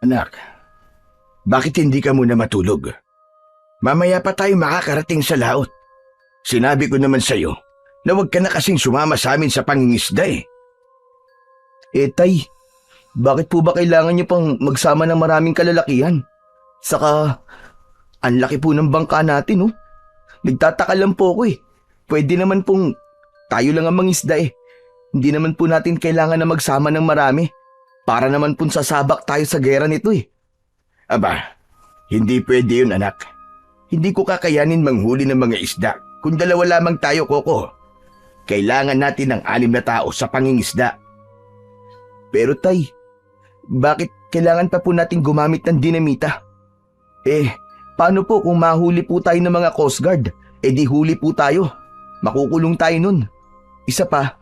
Anak, bakit hindi ka muna matulog? Mamaya pa tayo makakarating sa laot. Sinabi ko naman sa'yo na huwag ka na kasing sumama sa amin sa pangingisda eh. Tay, bakit po ba kailangan niyo pang magsama ng maraming kalalakihan? Saka, ang laki po ng bangka natin, oh. Nagtataka lang po ako eh. Pwede naman pong tayo lang ang mangisda eh. Hindi naman po natin kailangan na magsama ng marami. Para naman pong sasabak tayo sa gera nito eh. Aba, hindi pwede yun anak. Hindi ko kakayanin manghuli ng mga isda kung dalawa lamang tayo, Koko. Kailangan natin ng 6 na tao sa pangingisda. Pero tay, bakit kailangan pa po natin gumamit ng dinamita? Paano po kung mahuli po tayo ng mga Coast Guard? Di huli po tayo. Makukulong tayo nun. Isa pa,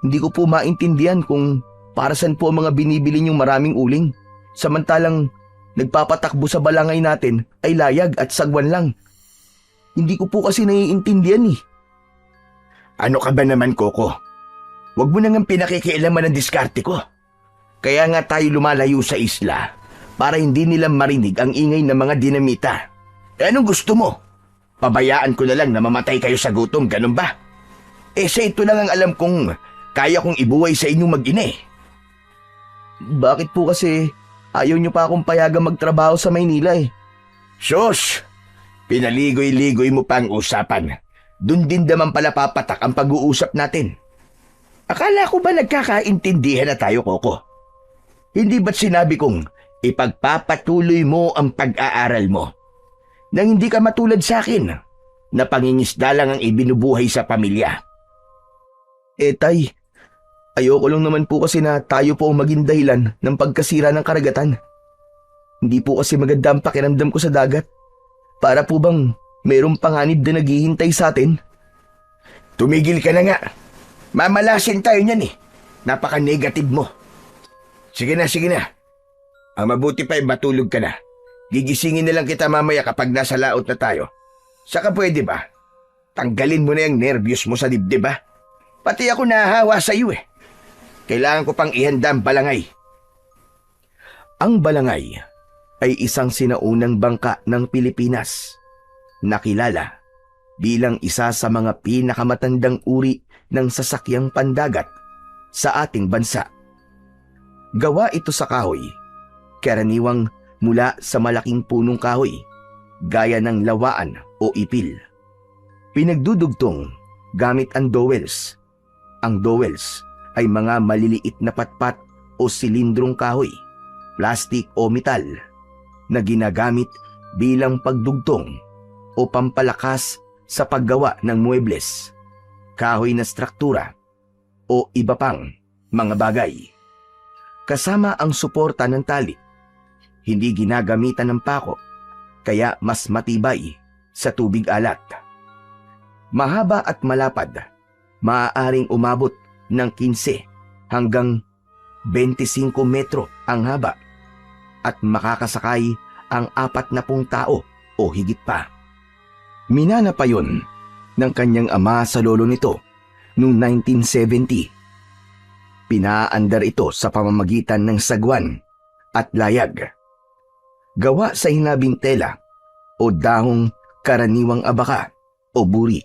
hindi ko po maintindihan kung para saan po ang mga binibili niyong maraming uling. Samantalang nagpapatakbo sa balangay natin ay layag at sagwan lang. Hindi ko po kasi naiintindihan eh. Ano ka ba naman, Koko? Huwag mo nang pinakikialaman ng diskarte ko. Kaya nga tayo lumalayo sa isla para hindi nila marinig ang ingay ng mga dinamita. Anong gusto mo? Pabayaan ko na lang na mamatay kayo sa gutom, ganun ba? Sa ito lang ang alam kong kaya kong ibuhay sa inyong mag-ina eh. Bakit po kasi ayaw niyo pa akong payagang magtrabaho sa Maynila eh? Sus! Pinaligoy-ligoy mo pa ang usapan. Doon din naman pala papatak ang pag-uusap natin. Akala ko ba nagkakaintindihan na tayo, Koko? Hindi ba't sinabi kong ipagpapatuloy mo ang pag-aaral mo? Nang hindi ka matulad sa akin, na pangingisda lang ang ibinubuhay sa pamilya. Tay, ayoko lang naman po kasi na tayo po ang maging dahilan ng pagkasira ng karagatan. Hindi po kasi maganda ang pakiramdam ko sa dagat. Para po bang mayroong panganib na naghihintay sa atin? Tumigil ka na nga. Mamalasin tayo niyan eh. Napaka-negative mo. Sige na, sige na. Ang mabuti pa ay matulog ka na. Gigisingin na lang kita mamaya kapag nasa laot na tayo. Saka pwede ba? Tanggalin mo na yung nervyos mo sa dibdib ba? Pati ako nahahawa sa iyo eh. Kailangan ko pang ihanda ang balangay. Ang balangay ay isang sinaunang bangka ng Pilipinas. Nakilala bilang isa sa mga pinakamatandang uri ng sasakyang pandagat sa ating bansa. Gawa ito sa kahoy, karaniwang mula sa malaking punong kahoy, gaya ng lawaan o ipil. Pinagdudugtong gamit ang dowels. Ang dowels ay mga maliliit na patpat o silindrong kahoy, plastik o metal na ginagamit bilang pagdugtong o pampalakas sa paggawa ng muebles, kahoy na struktura o iba pang mga bagay. Kasama ang suporta ng tali, hindi ginagamitan ng pako, kaya mas matibay sa tubig alat. Mahaba at malapad, maaaring umabot ng 15 hanggang 25 metro ang haba at makakasakay ang 40 tao o higit pa. Minana pa yun ng kanyang ama sa lolo nito noong 1970. Pinaandar ito sa pamamagitan ng sagwan at layag. Gawa sa hinabing tela o dahong karaniwang abaka o buri.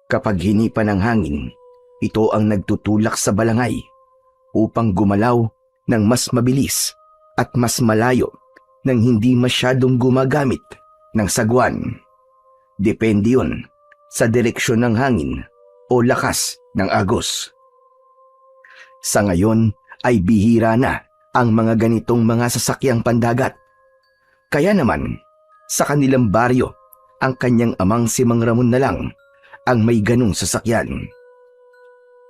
Kapag hinipa ng hangin, ito ang nagtutulak sa balangay upang gumalaw ng mas mabilis at mas malayo nang hindi masyadong gumagamit ng sagwan. Depende yun sa direksyon ng hangin o lakas ng agos. Sa ngayon ay bihira na ang mga ganitong mga sasakyang pandagat. Kaya naman, sa kanilang baryo, ang kanyang amang si Mang Ramon na lang ang may ganong sasakyan.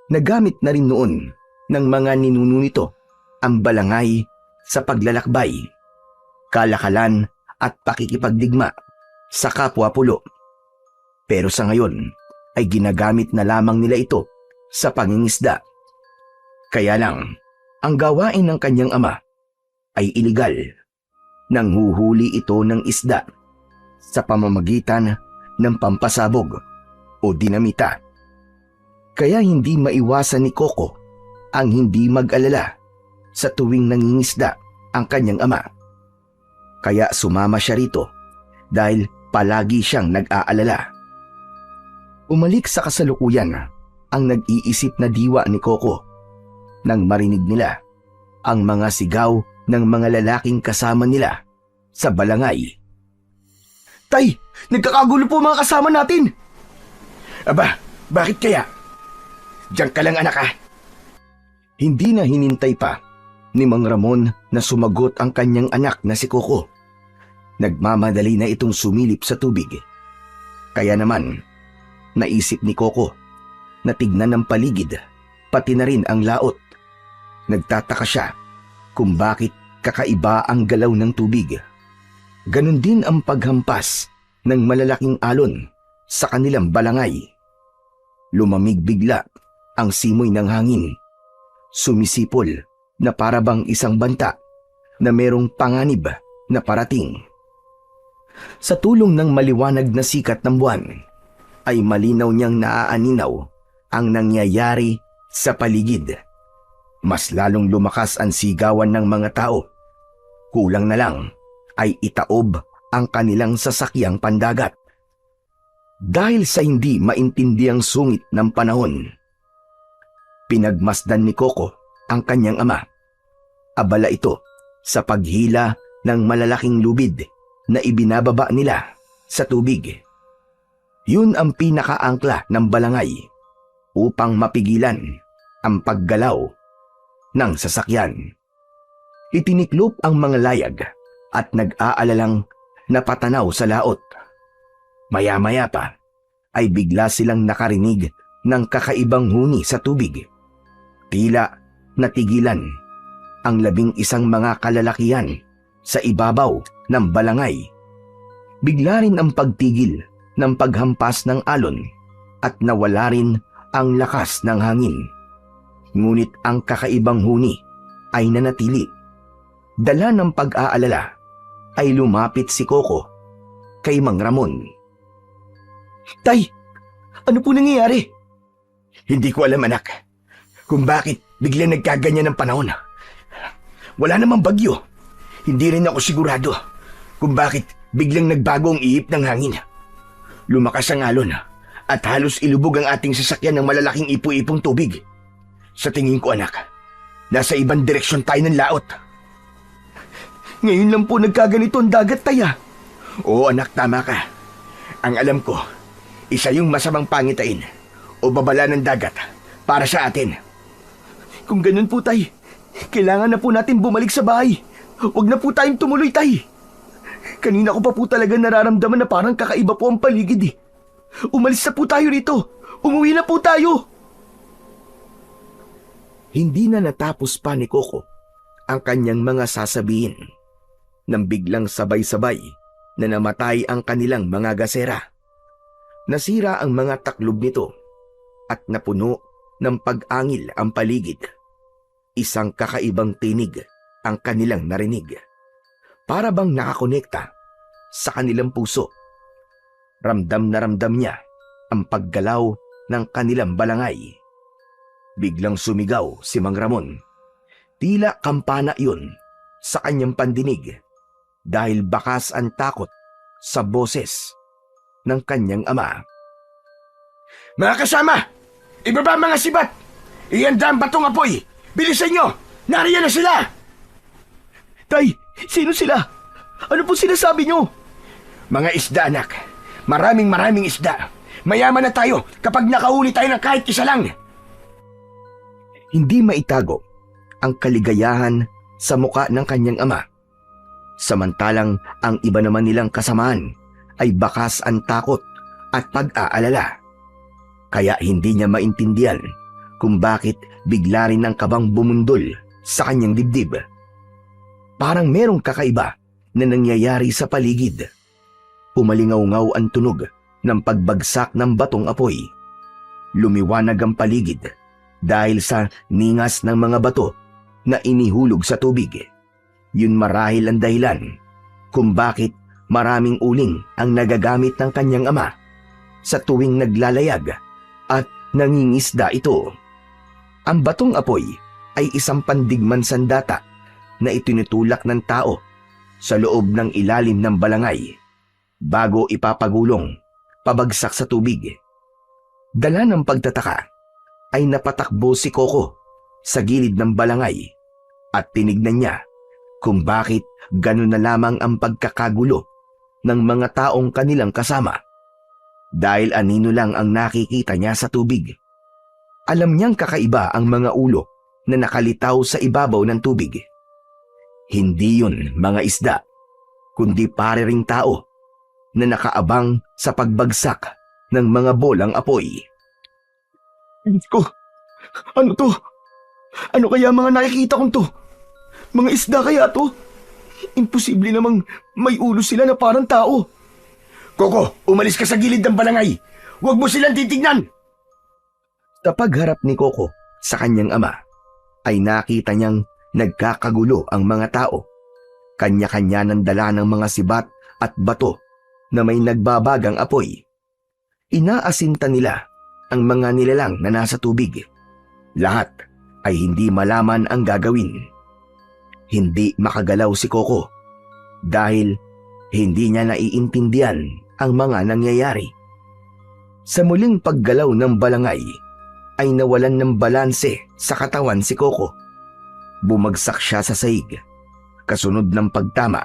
Nagamit na rin noon ng mga ninuno nito ang balangay sa paglalakbay, kalakalan at pakikipagdigma sa kapwa-pulo. Pero sa ngayon ay ginagamit na lamang nila ito sa pangingisda. Kaya lang, ang gawain ng kanyang ama ay iligal. Nanghuhuli ito ng isda sa pamamagitan ng pampasabog o dinamita. Kaya hindi maiwasan ni Coco ang hindi mag-alala sa tuwing nangingisda ang kanyang ama. Kaya sumama siya rito dahil palagi siyang nag-aalala. Umalik sa kasalukuyan ang nag-iisip na diwa ni Coco nang marinig nila ang mga sigaw ng mga lalaking kasama nila sa balangay. Tay, nagkakagulo po mga kasama natin! Aba, bakit kaya? Diyan ka lang anak ah. Hindi na hinintay pa ni Mang Ramon na sumagot ang kanyang anak na si Coco. Nagmamadali na itong sumilip sa tubig. Kaya naman, naisip ni Coco na tignan ng paligid, pati na rin ang laot. Nagtataka siya kung bakit kakaiba ang galaw ng tubig. Ganon din ang paghampas ng malalaking alon sa kanilang balangay. Lumamig bigla ang simoy ng hangin. Sumisipol na parabang isang banta na merong panganib na parating. Sa tulong ng maliwanag na sikat ng buwan, ay malinaw niyang naaaninaw ang nangyayari sa paligid. Mas lalong lumakas ang sigawan ng mga tao. Kulang na lang ay itaob ang kanilang sasakyang pandagat. Dahil sa hindi maintindiang sungit ng panahon, pinagmasdan ni Coco ang kanyang ama. Abala ito sa paghila ng malalaking lubid na ibinababa nila sa tubig. Yun ang pinakaangkla ng balangay upang mapigilan ang paggalaw ng sasakyan. Itiniklop ang mga layag at nag-aalalang napatanaw sa laot. Maya-maya pa ay bigla silang nakarinig ng kakaibang huni sa tubig. Tila natigilan ang 11 mga kalalakihan sa ibabaw ng balangay. Bigla rin ang pagtigil ng paghampas ng alon at nawala rin ang lakas ng hangin. Ngunit ang kakaibang huni ay nanatili. Dala ng pag-aalala ay lumapit si Coco kay Mang Ramon. Tay, ano po nangyayari? Hindi ko alam anak kung bakit bigla nagkaganyan ng panahon. Wala namang bagyo. Hindi rin ako sigurado kung bakit biglang nagbago ang ihip ng hangin. Lumakas ang alon at halos ilubog ang ating sasakyan ng malalaking ipo-ipong tubig. Sa tingin ko anak, nasa ibang direksyon tayo ng laot. Ngayon lang po nagkaganito ang dagat, Taya. Oo anak, tama ka. Ang alam ko, isa yung masamang pangitain o babala ng dagat para sa atin. Kung ganun po, Tay, kailangan na po natin bumalik sa bahay. Huwag na po tayong tumuloy, Tay. Kanina ko pa po talaga nararamdaman na parang kakaiba po ang paligid eh. Umalis na po tayo rito. Umuwi na po tayo. Hindi na natapos pa ni Coco ang kanyang mga sasabihin nang biglang sabay-sabay na namatay ang kanilang mga gasera. Nasira ang mga taklob nito at napuno ng pag-angil ang paligid. Isang kakaibang tinig ang kanilang narinig. Para bang nakakonekta sa kanilang puso. Ramdam na ramdam niya ang paggalaw ng kanilang balangay. Biglang sumigaw si Mang Ramon. Tila kampana yun sa kanyang pandinig dahil bakas ang takot sa boses ng kanyang ama. Mga kasama, ibaba mga sibat! Ihanda ang batong apoy! Bilisan nyo! Nariyan na sila! Tay, sino sila? Ano po sinasabi nyo? Mga isda anak. Maraming isda. Mayaman na tayo kapag nakahuli tayo ng kahit isa lang. Hindi maitago ang kaligayahan sa muka ng kanyang ama. Samantalang ang iba naman nilang kasamaan ay bakas ang takot at pag-aalala. Kaya hindi niya maintindihan kung bakit bigla rin ang kabang bumundol sa kanyang dibdib. Parang merong kakaiba na nangyayari sa paligid. Umalingaw-ngaw ang tunog ng pagbagsak ng batong apoy. Lumiwanag ang paligid dahil sa ningas ng mga bato na inihulog sa tubig. Yun marahil ang dahilan kung bakit maraming uling ang nagagamit ng kanyang ama sa tuwing naglalayag at nangingisda ito. Ang batong apoy ay isang pandigman sandata na itinutulak ng tao sa loob ng ilalim ng balangay bago ipapagulong pabagsak sa tubig. Dala ng pagtataka ay napatakbo si Coco sa gilid ng balangay at tinignan niya kung bakit ganun na lamang ang pagkakagulo ng mga taong kanilang kasama. Dahil anino lang ang nakikita niya sa tubig. Alam niyang kakaiba ang mga ulo na nakalitaw sa ibabaw ng tubig. Hindi yun mga isda, kundi pare ring tao na nakaabang sa pagbagsak ng mga bolang apoy. Ko, ano to? Ano kaya mga nakikita kong to? Mga isda kaya to? Imposible namang may ulo sila na parang tao. Coco, umalis ka sa gilid ng balangay. Huwag mo silang titignan. Sa pagharap ni Coco sa kanyang ama, ay nakita niyang nagkakagulo ang mga tao. Kanya-kanya ng dala ng mga sibat at bato na may nagbabagang apoy. Inaasinta nila ang mga nilalang na nasa tubig. Lahat ay hindi malaman ang gagawin. Hindi makagalaw si Coco dahil hindi niya naiintindihan ang mga nangyayari. Sa muling paggalaw ng balangay, ay nawalan ng balanse sa katawan si Coco. Bumagsak siya sa sahig, kasunod ng pagtama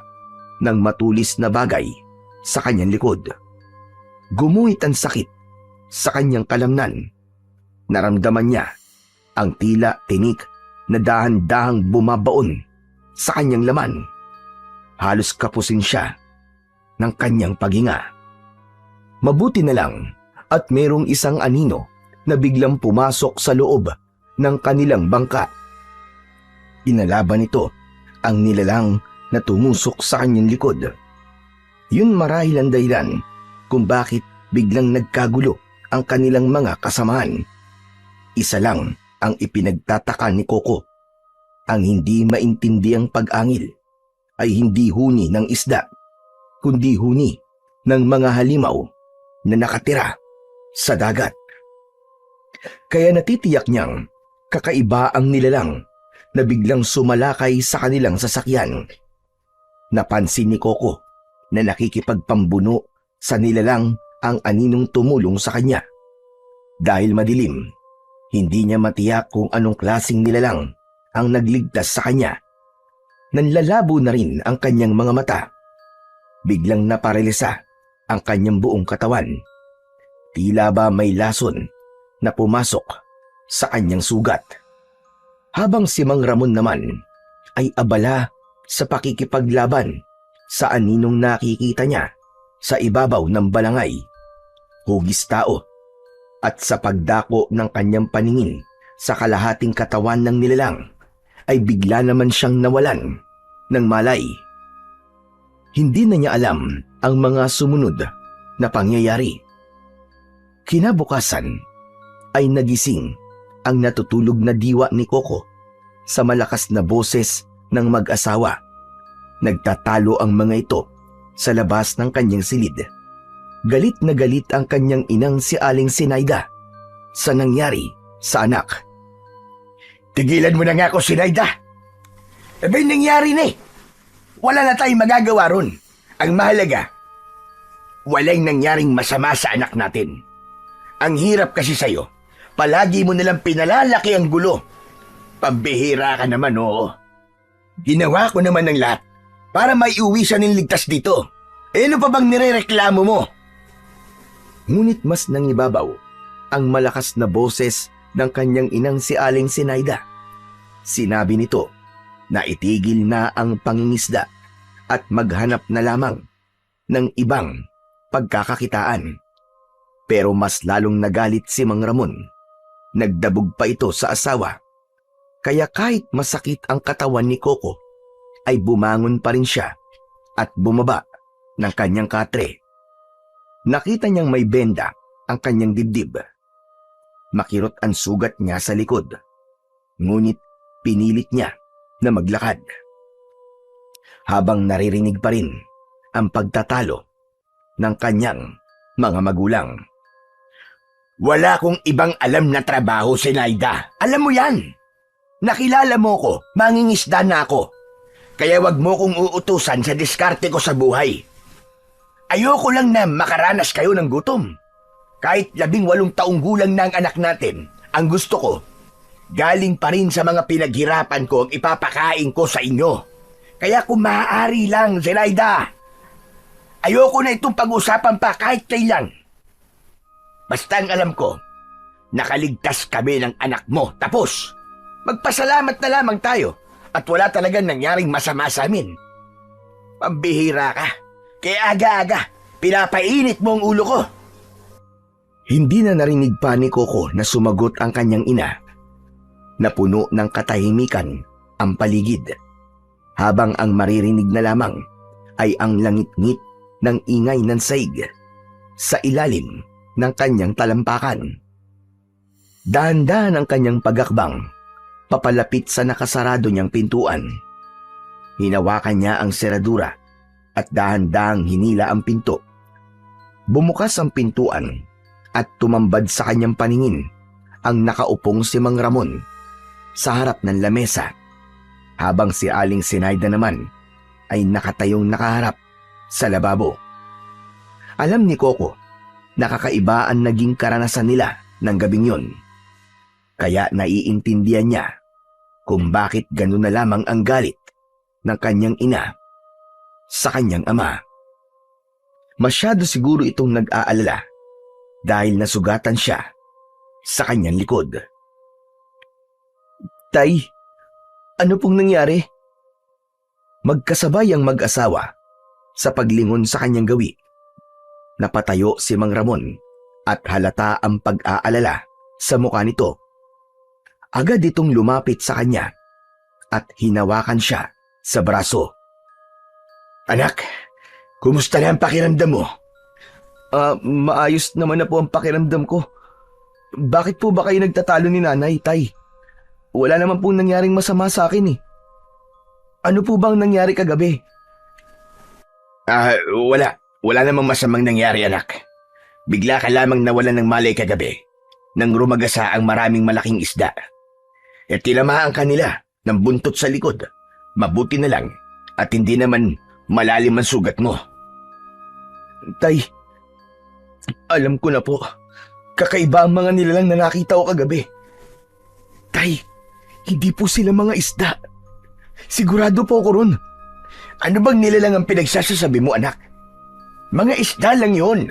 ng matulis na bagay sa kanyang likod. Gumuhit ang sakit sa kanyang kalamnan. Naramdaman niya ang tila tinik na dahan-dahang bumabaon sa kanyang laman. Halos kapusin siya ng kanyang paghinga. Mabuti na lang at merong isang anino na biglang pumasok sa loob ng kanilang bangka. Inalaban nito ang nilalang na tumusok sa kanyang likod. Yun marahil ang dahilan kung bakit biglang nagkagulo ang kanilang mga kasamahan. Isa lang ang ipinagtataka ni Coco. Ang hindi maintindiang pag-angil ay hindi huni ng isda, kundi huni ng mga halimaw na nakatira sa dagat. Kaya natitiyak niyang kakaiba ang nilalang na biglang sumalakay sa kanilang sasakyan. Napansin ni Coco na nakikipagpambuno sa nilalang ang aninong tumulong sa kanya. Dahil madilim, hindi niya matiyak kung anong klaseng nilalang ang nagligtas sa kanya. Nanlalabo na rin ang kanyang mga mata. Biglang naparelisa ang kanyang buong katawan. Tila ba may lason na pumasok sa kanyang sugat. Habang si Mang Ramon naman ay abala sa pakikipaglaban sa aninong nakikita niya sa ibabaw ng balangay. Hugis tao at sa pagdako ng kanyang paningin sa kalahating katawan ng nilalang ay bigla naman siyang nawalan ng malay. Hindi na niya alam ang mga sumunod na pangyayari. Kinabukasan ay nagising ang natutulog na diwa ni Coco sa malakas na boses ng mag-asawa. Nagtatalo ang mga ito sa labas ng kanyang silid. Galit na galit ang kanyang inang si Aling Sinaida sa nangyari sa anak. Tigilan mo na nga ako, Sinaida. Abay, nangyari na eh. Wala na tayong magagawa ron. Ang mahalaga, walang nangyaring masama sa anak natin. Ang hirap kasi sa'yo, palagi mo nalang pinalalaki ang gulo. Pambihira ka naman, oo. Ginawa ko naman ng lahat para maiuwi siya ng ligtas dito. Eh, ano pa bang nirereklamo mo? Ngunit mas nangibabaw ang malakas na boses ng kanyang inang si Aling Sinaida. Sinabi nito na itigil na ang pangingisda at maghanap na lamang ng ibang pagkakakitaan. Pero mas lalong nagalit si Mang Ramon. Nagdabog pa ito sa asawa. Kaya kahit masakit ang katawan ni Coco, ay bumangon pa rin siya at bumaba ng kanyang katre. Nakita niyang may benda ang kanyang dibdib. Makirot ang sugat niya sa likod. Ngunit pinilit niya na maglakad. Habang naririnig pa rin ang pagtatalo ng kanyang mga magulang. Wala kong ibang alam na trabaho, Sinaida. Alam mo yan. Nakilala mo ko, mangingisda na ako. Kaya wag mo kong uutusan sa diskarte ko sa buhay. Ayoko lang na makaranas kayo ng gutom. Kahit 18 taong gulang na ang anak natin, ang gusto ko, galing pa rin sa mga pinaghirapan ko ang ipapakain ko sa inyo. Kaya kung maaari lang, Zenaida, ayoko na itong pag-usapan pa kahit kailan. Basta ang alam ko, nakaligtas kami ng anak mo. Tapos, magpasalamat na lamang tayo at wala talagang nangyaring masama sa amin. Pambihira ka. Kaya aga-aga, pinapainit mo ang ulo ko. Hindi na narinig pa ni Coco na sumagot ang kanyang ina. Napuno ng katahimikan ang paligid. Habang ang maririnig na lamang ay ang langit-ngit ng ingay ng saig sa ilalim ng kanyang talampakan. Dahan-dahan ang kanyang pagakbang papalapit sa nakasarado niyang pintuan. Hinawakan niya ang seradura at dahan-dahang hinila ang pinto. Bumukas ang pintuan at tumambad sa kanyang paningin ang nakaupong si Mang Ramon sa harap ng lamesa, habang si Aling Zenaida naman ay nakatayong nakaharap sa lababo. Alam ni Coco na kakaiba ang naging karanasan nila ng gabing yun. Kaya naiintindihan niya kung bakit gano'n na lamang ang galit ng kanyang ina sa kanyang ama. Masyado siguro itong nag-aalala dahil nasugatan siya sa kanyang likod. Tay, ano pong nangyari? Magkasabay ang mag-asawa sa paglingon sa kanyang gawi. Napatayo si Mang Ramon at halata ang pag-aalala sa mukha nito. Agad itong lumapit sa kanya at hinawakan siya sa braso. Anak, kumusta na ang pakiramdam mo? Maayos naman na po ang pakiramdam ko. Bakit po ba kayo nagtatalo ni nanay, tay? Wala naman pong nangyaring masama sa akin eh. Ano po bang nangyari kagabi? Wala. Wala namang masamang nangyari, anak. Bigla ka lamang nawalan ng malay kagabi nang rumagasa ang maraming malaking isda. At tinamaan kanila ng buntot sa likod. Mabuti na lang at hindi naman malalim ang sugat mo. Tay, alam ko na po. Kakaiba ang mga nilalang na nakita ko kagabi. Tay, hindi po sila mga isda. Sigurado po ako ron. Ano bang nilalang ang pinagsasasabi mo, anak? Mga isda lang yun.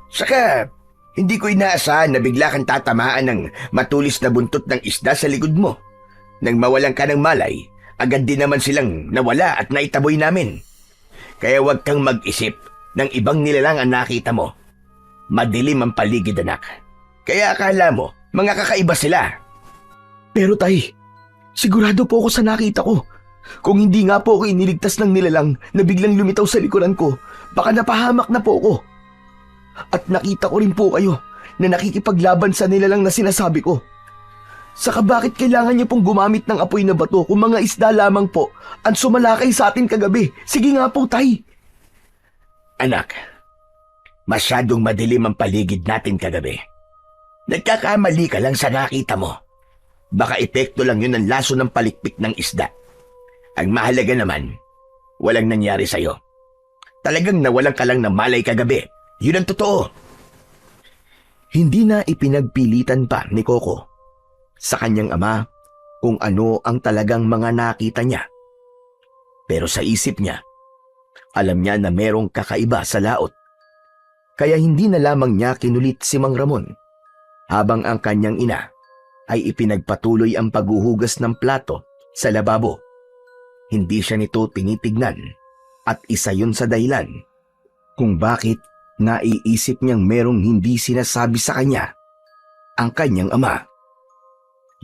Saka, hindi ko inaasahan na bigla kang tatamaan ng matulis na buntot ng isda sa likod mo. Nang mawalan ka ng malay, agad din naman silang nawala at naitaboy namin. Kaya huwag kang mag-isip ng ibang nilalang ang nakita mo. Madilim ang paligid, anak. Kaya akala mo, mga kakaiba sila. Pero tay, sigurado po ako sa nakita ko. Kung hindi nga po ako iniligtas ng nilalang na biglang lumitaw sa likuran ko, baka napahamak na po ako. At nakita ko rin po kayo na nakikipaglaban sa nilalang na sinasabi ko. Saka bakit kailangan niyo pong gumamit ng apoy na bato kung mga isda lamang po ang sumalakay sa atin kagabi? Sige nga po, tay. Anak, masyadong madilim ang paligid natin kagabi. Nagkakamali ka lang sa nakita mo. Baka epekto lang yun ng laso ng palikpik ng isda. Ang mahalaga naman, walang nangyari sa'yo. Talagang nawalan ka lang ng malay kagabi. Yun ang totoo. Hindi na ipinagpilitan pa ni Coco sa kanyang ama kung ano ang talagang mga nakita niya. Pero sa isip niya, alam niya na merong kakaiba sa laot. Kaya hindi na lamang niya kinulit si Mang Ramon habang ang kanyang ina ay ipinagpatuloy ang paghuhugas ng plato sa lababo. Hindi siya nito tinitignan at isa yun sa dahilan kung bakit naiisip niyang merong hindi sinasabi sa kanya ang kanyang ama.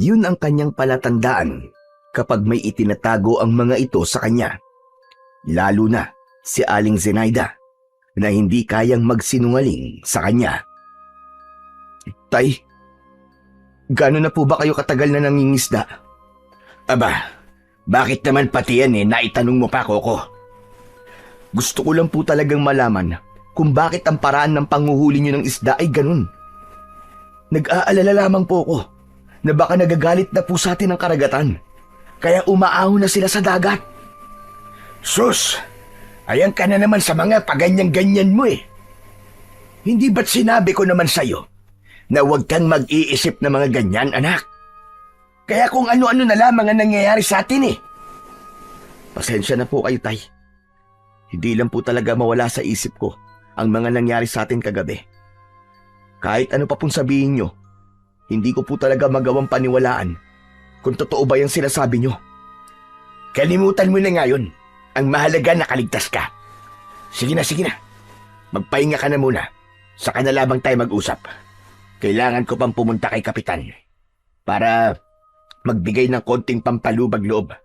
Yun ang kanyang palatandaan kapag may itinatago ang mga ito sa kanya. Lalo na si Aling Zenaida na hindi kayang magsinungaling sa kanya. Tay, gano'n na po ba kayo katagal na nangingisda? Aba, bakit naman pati yan naitanong mo pa, Coco? Gusto ko lang po talagang malaman kung bakit ang paraan ng panghuhuli niyo ng isda ay ganun. Nag-aalala lamang po ako na baka nagagalit na po sa atin ang karagatan, kaya umaahon na sila sa dagat. Sus! Ayan ka na naman sa mga paganyan-ganyan mo eh. Hindi ba't sinabi ko naman sa'yo na huwag kang mag-iisip ng mga ganyan, anak? Kaya kung ano-ano na lamang ang nangyayari sa atin eh. Pasensya na po kayo, Tay. Hindi lang po talaga mawala sa isip ko ang mga nangyari sa atin kagabi. Kahit ano pa pong sabihin nyo, hindi ko po talaga magawang paniwalaan kung totoo ba yung sinasabi nyo. Kalimutan mo na ngayon. Ang mahalaga nakaligtas ka. Sige na, sige na. Magpahinga ka na muna. Saka na labang tayo mag-usap. Kailangan ko pang pumunta kay Kapitan para magbigay ng konting pampalubag loob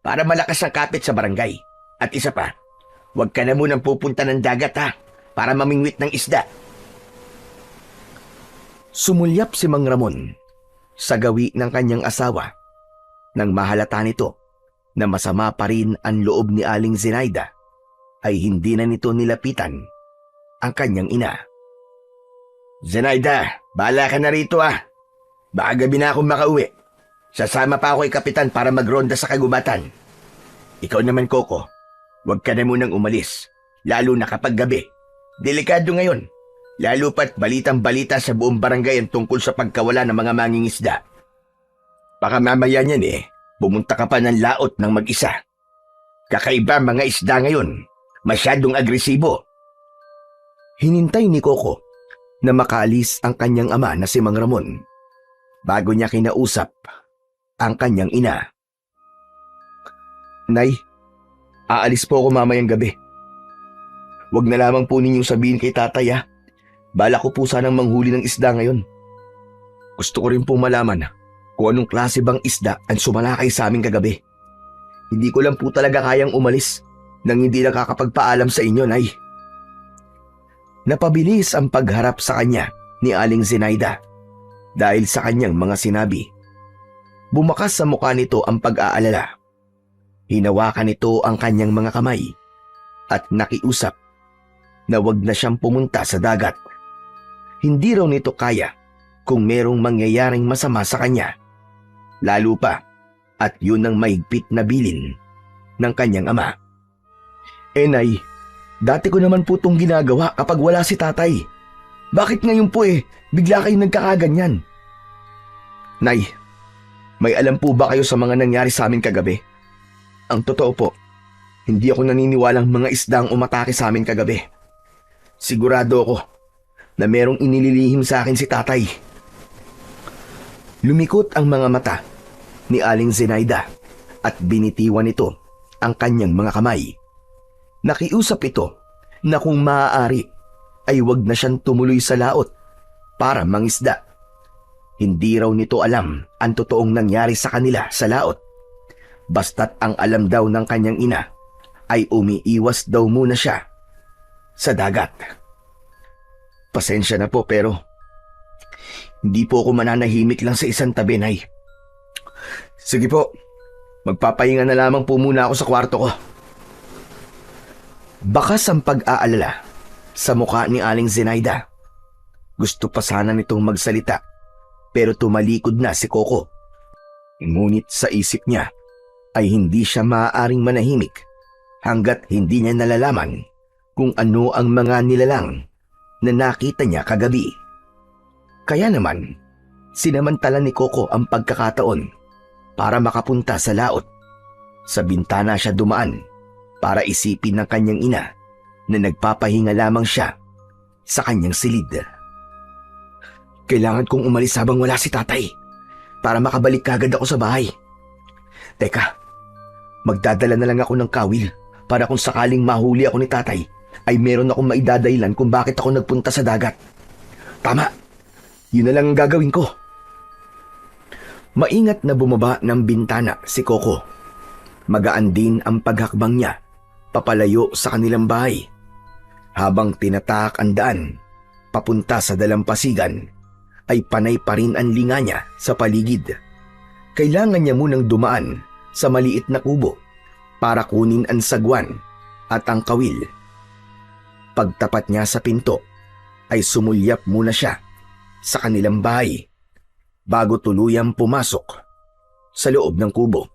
para malakas ang kapit sa barangay. At isa pa, huwag ka na munang pupunta ng dagat ha, para mamingwit ng isda. Sumulyap si Mang Ramon sa gawi ng kanyang asawa nang mahalata nito na masama pa rin ang loob ni Aling Zenaida ay hindi na nito nilapitan ang kanyang ina. Zenaida, bahala ka na rito ah. Baka gabi na akong makauwi. Sasama pa ako kay Kapitan para magronda sa kagubatan. Ikaw naman, Coco, huwag ka na munang umalis, lalo na kapag gabi. Delikado ngayon, lalo pat balitang-balita sa buong barangay ang tungkol sa pagkawala ng mga mangingisda. Baka mamaya niyan pumunta ka pa ng laot ng mag-isa. Kakaiba mga isda ngayon, masyadong agresibo. Hinintay ni Coco na makaalis ang kanyang ama na si Mang Ramon bago niya kinausap ang kanyang ina. Nay, aalis po ako mamayang gabi. Huwag na lamang po ninyong sabihin kay tatay ha. Bala ko po sanang manghuli ng isda ngayon. Gusto ko rin pong malaman kung anong klase bang isda ang sumalakay sa amin kagabi. Hindi ko lang po talaga kayang umalis nang hindi nakakapagpaalam sa inyo, Nay. Napabilis ang pagharap sa kanya ni Aling Zenaida dahil sa kanyang mga sinabi. Bumakas sa mukha nito ang pag-aalala. Hinawakan nito ang kanyang mga kamay at nakiusap na wag na siyang pumunta sa dagat. Hindi raw nito kaya kung merong mangyayaring masama sa kanya. Lalo pa at yun ang mahigpit na bilin ng kanyang ama. Nay, dati ko naman po itong ginagawa kapag wala si tatay. Bakit ngayon po bigla kayong nagkakaganyan? Nay, may alam po ba kayo sa mga nangyari sa amin kagabi? Ang totoo po, hindi ako naniniwalang mga isdang umatake sa amin kagabi. Sigurado ako na merong inililihim sa akin si tatay. Lumikot ang mga mata ni Aling Zenaida at binitiwan nito ang kanyang mga kamay. Nakiusap ito na kung maaari ay wag na siyang tumuloy sa laot para mangisda. Hindi raw nito alam ang totoong nangyari sa kanila sa laot. Basta't ang alam daw ng kanyang ina ay umiiwas daw muna siya sa dagat. Pasensya na po pero hindi po ako mananahimik lang sa isang tabi, Nay. Sige po, magpapahinga na lamang po muna ako sa kwarto ko. Bakas ang pag-aalala sa mukha ni Aling Zenaida. Gusto pa sana nitong magsalita pero tumalikod na si Coco. Ngunit sa isip niya ay hindi siya maaaring manahimik hanggat hindi niya nalalaman kung ano ang mga nilalang na nakita niya kagabi. Kaya naman, sinamantala ni Coco ang pagkakataon para makapunta sa laot. Sa bintana siya dumaan para isipin ng kanyang ina na nagpapahinga lamang siya sa kanyang silid. Kailangan kong umalis habang wala si tatay para makabalik kagad ako sa bahay. Teka, magdadala na lang ako ng kawil para kung sakaling mahuli ako ni tatay ay meron akong maidadailan kung bakit ako nagpunta sa dagat. Tama, yun na lang ang gagawin ko. Maingat na bumaba ng bintana si Coco. Magaan din ang paghakbang niya papalayo sa kanilang bahay. Habang tinataak ang daan papunta sa dalampasigan ay panay pa rin ang linga niya sa paligid. Kailangan niya munang dumaan sa maliit na kubo para kunin ang sagwan at ang kawil. Pagtapat niya sa pinto ay sumulyap muna siya sa kanilang bahay bago tuluyang pumasok sa loob ng kubo.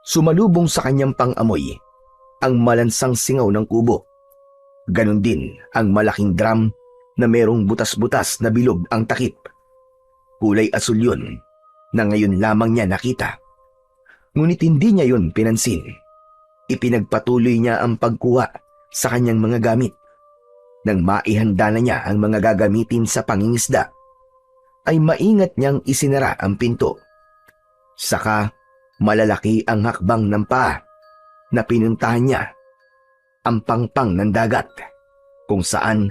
Sumalubong sa kanyang pang-amoy ang malansang singaw ng kubo. Ganon din ang malaking drum na merong butas-butas na bilog ang takip. Kulay asul yun na ngayon lamang niya nakita. Ngunit hindi niya yun pinansin. Ipinagpatuloy niya ang pagkuha sa kanyang mga gamit. Nang maihanda na niya ang mga gagamitin sa pangingisda, ay maingat niyang isinara ang pinto. Saka malalaki ang hakbang ng paa na pinuntahan niya ang pangpang ng dagat, kung saan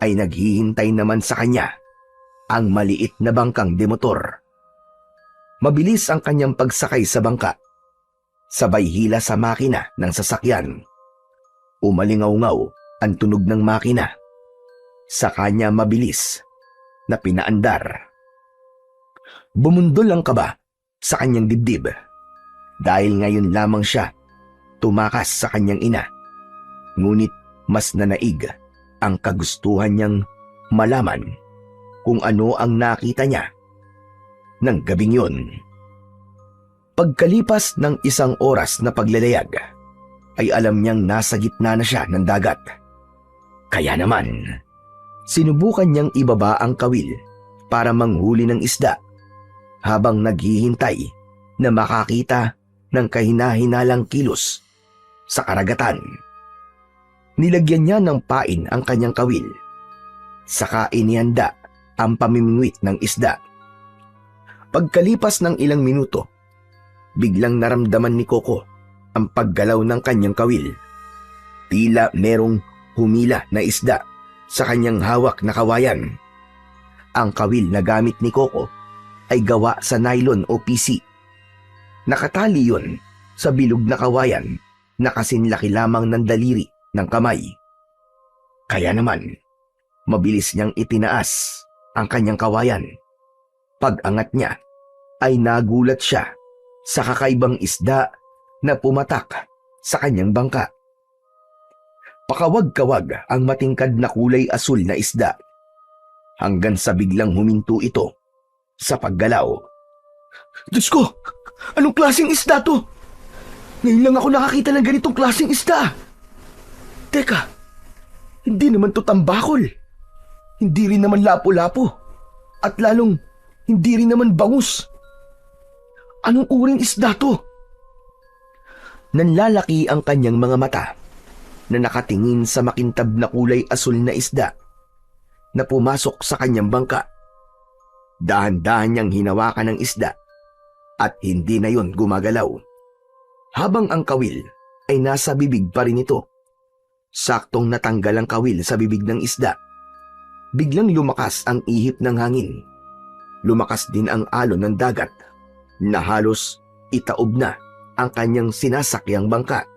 ay naghihintay naman sa kanya ang maliit na bangkang demotor. Mabilis ang kanyang pagsakay sa bangka, sabay hila sa makina ng sasakyan. Umalingaw-ngaw ang tunog ng makina. Sa kanya mabilis na pinaandar. Bumundol ang kaba sa kanyang dibdib dahil ngayon lamang siya tumakas sa kanyang ina. Ngunit mas nanaig ang kagustuhan niyang malaman kung ano ang nakita niya ng gabing yun. Pagkalipas ng 1 oras na paglalayag, ay alam niyang nasa gitna na siya ng dagat. Kaya naman, sinubukan niyang ibaba ang kawil para manghuli ng isda habang naghihintay na makakita ng kahina-hinalang kilos sa karagatan. Nilagyan niya ng pain ang kanyang kawil, saka inihanda ang pamimingwit ng isda. Pagkalipas ng ilang minuto, biglang naramdaman ni Coco ang paggalaw ng kanyang kawil. Tila merong humila na isda sa kanyang hawak na kawayan. Ang kawil na gamit ni Coco ay gawa sa nylon o PC. Nakatali yun sa bilog na kawayan na kasinlaki lamang ng daliri ng kamay. Kaya naman, mabilis niyang itinaas ang kanyang kawayan. Pag-angat niya ay nagulat siya sa kakaibang isda na pumatak sa kanyang bangka. Pakawag-kawag ang matingkad na kulay asul na isda hanggang sa biglang huminto ito sa paggalaw. Diyos ko! Anong klaseng isda to? Ngayon lang ako nakakita ng ganitong klaseng isda. Teka, hindi naman to tambakol. Hindi rin naman lapo-lapo. At lalong hindi rin naman bangus. Anong uring isda to? Nanlalaki ang kanyang mga mata na nakatingin sa makintab na kulay asul na isda na pumasok sa kanyang bangka. Dahan-dahan niyang hinawakan ng isda at hindi na yon gumagalaw. Habang ang kawil ay nasa bibig pa rin ito, saktong natanggal ang kawil sa bibig ng isda. Biglang lumakas ang ihip ng hangin. Lumakas din ang alon ng dagat na halos itaob na ang kanyang sinasakyang bangka.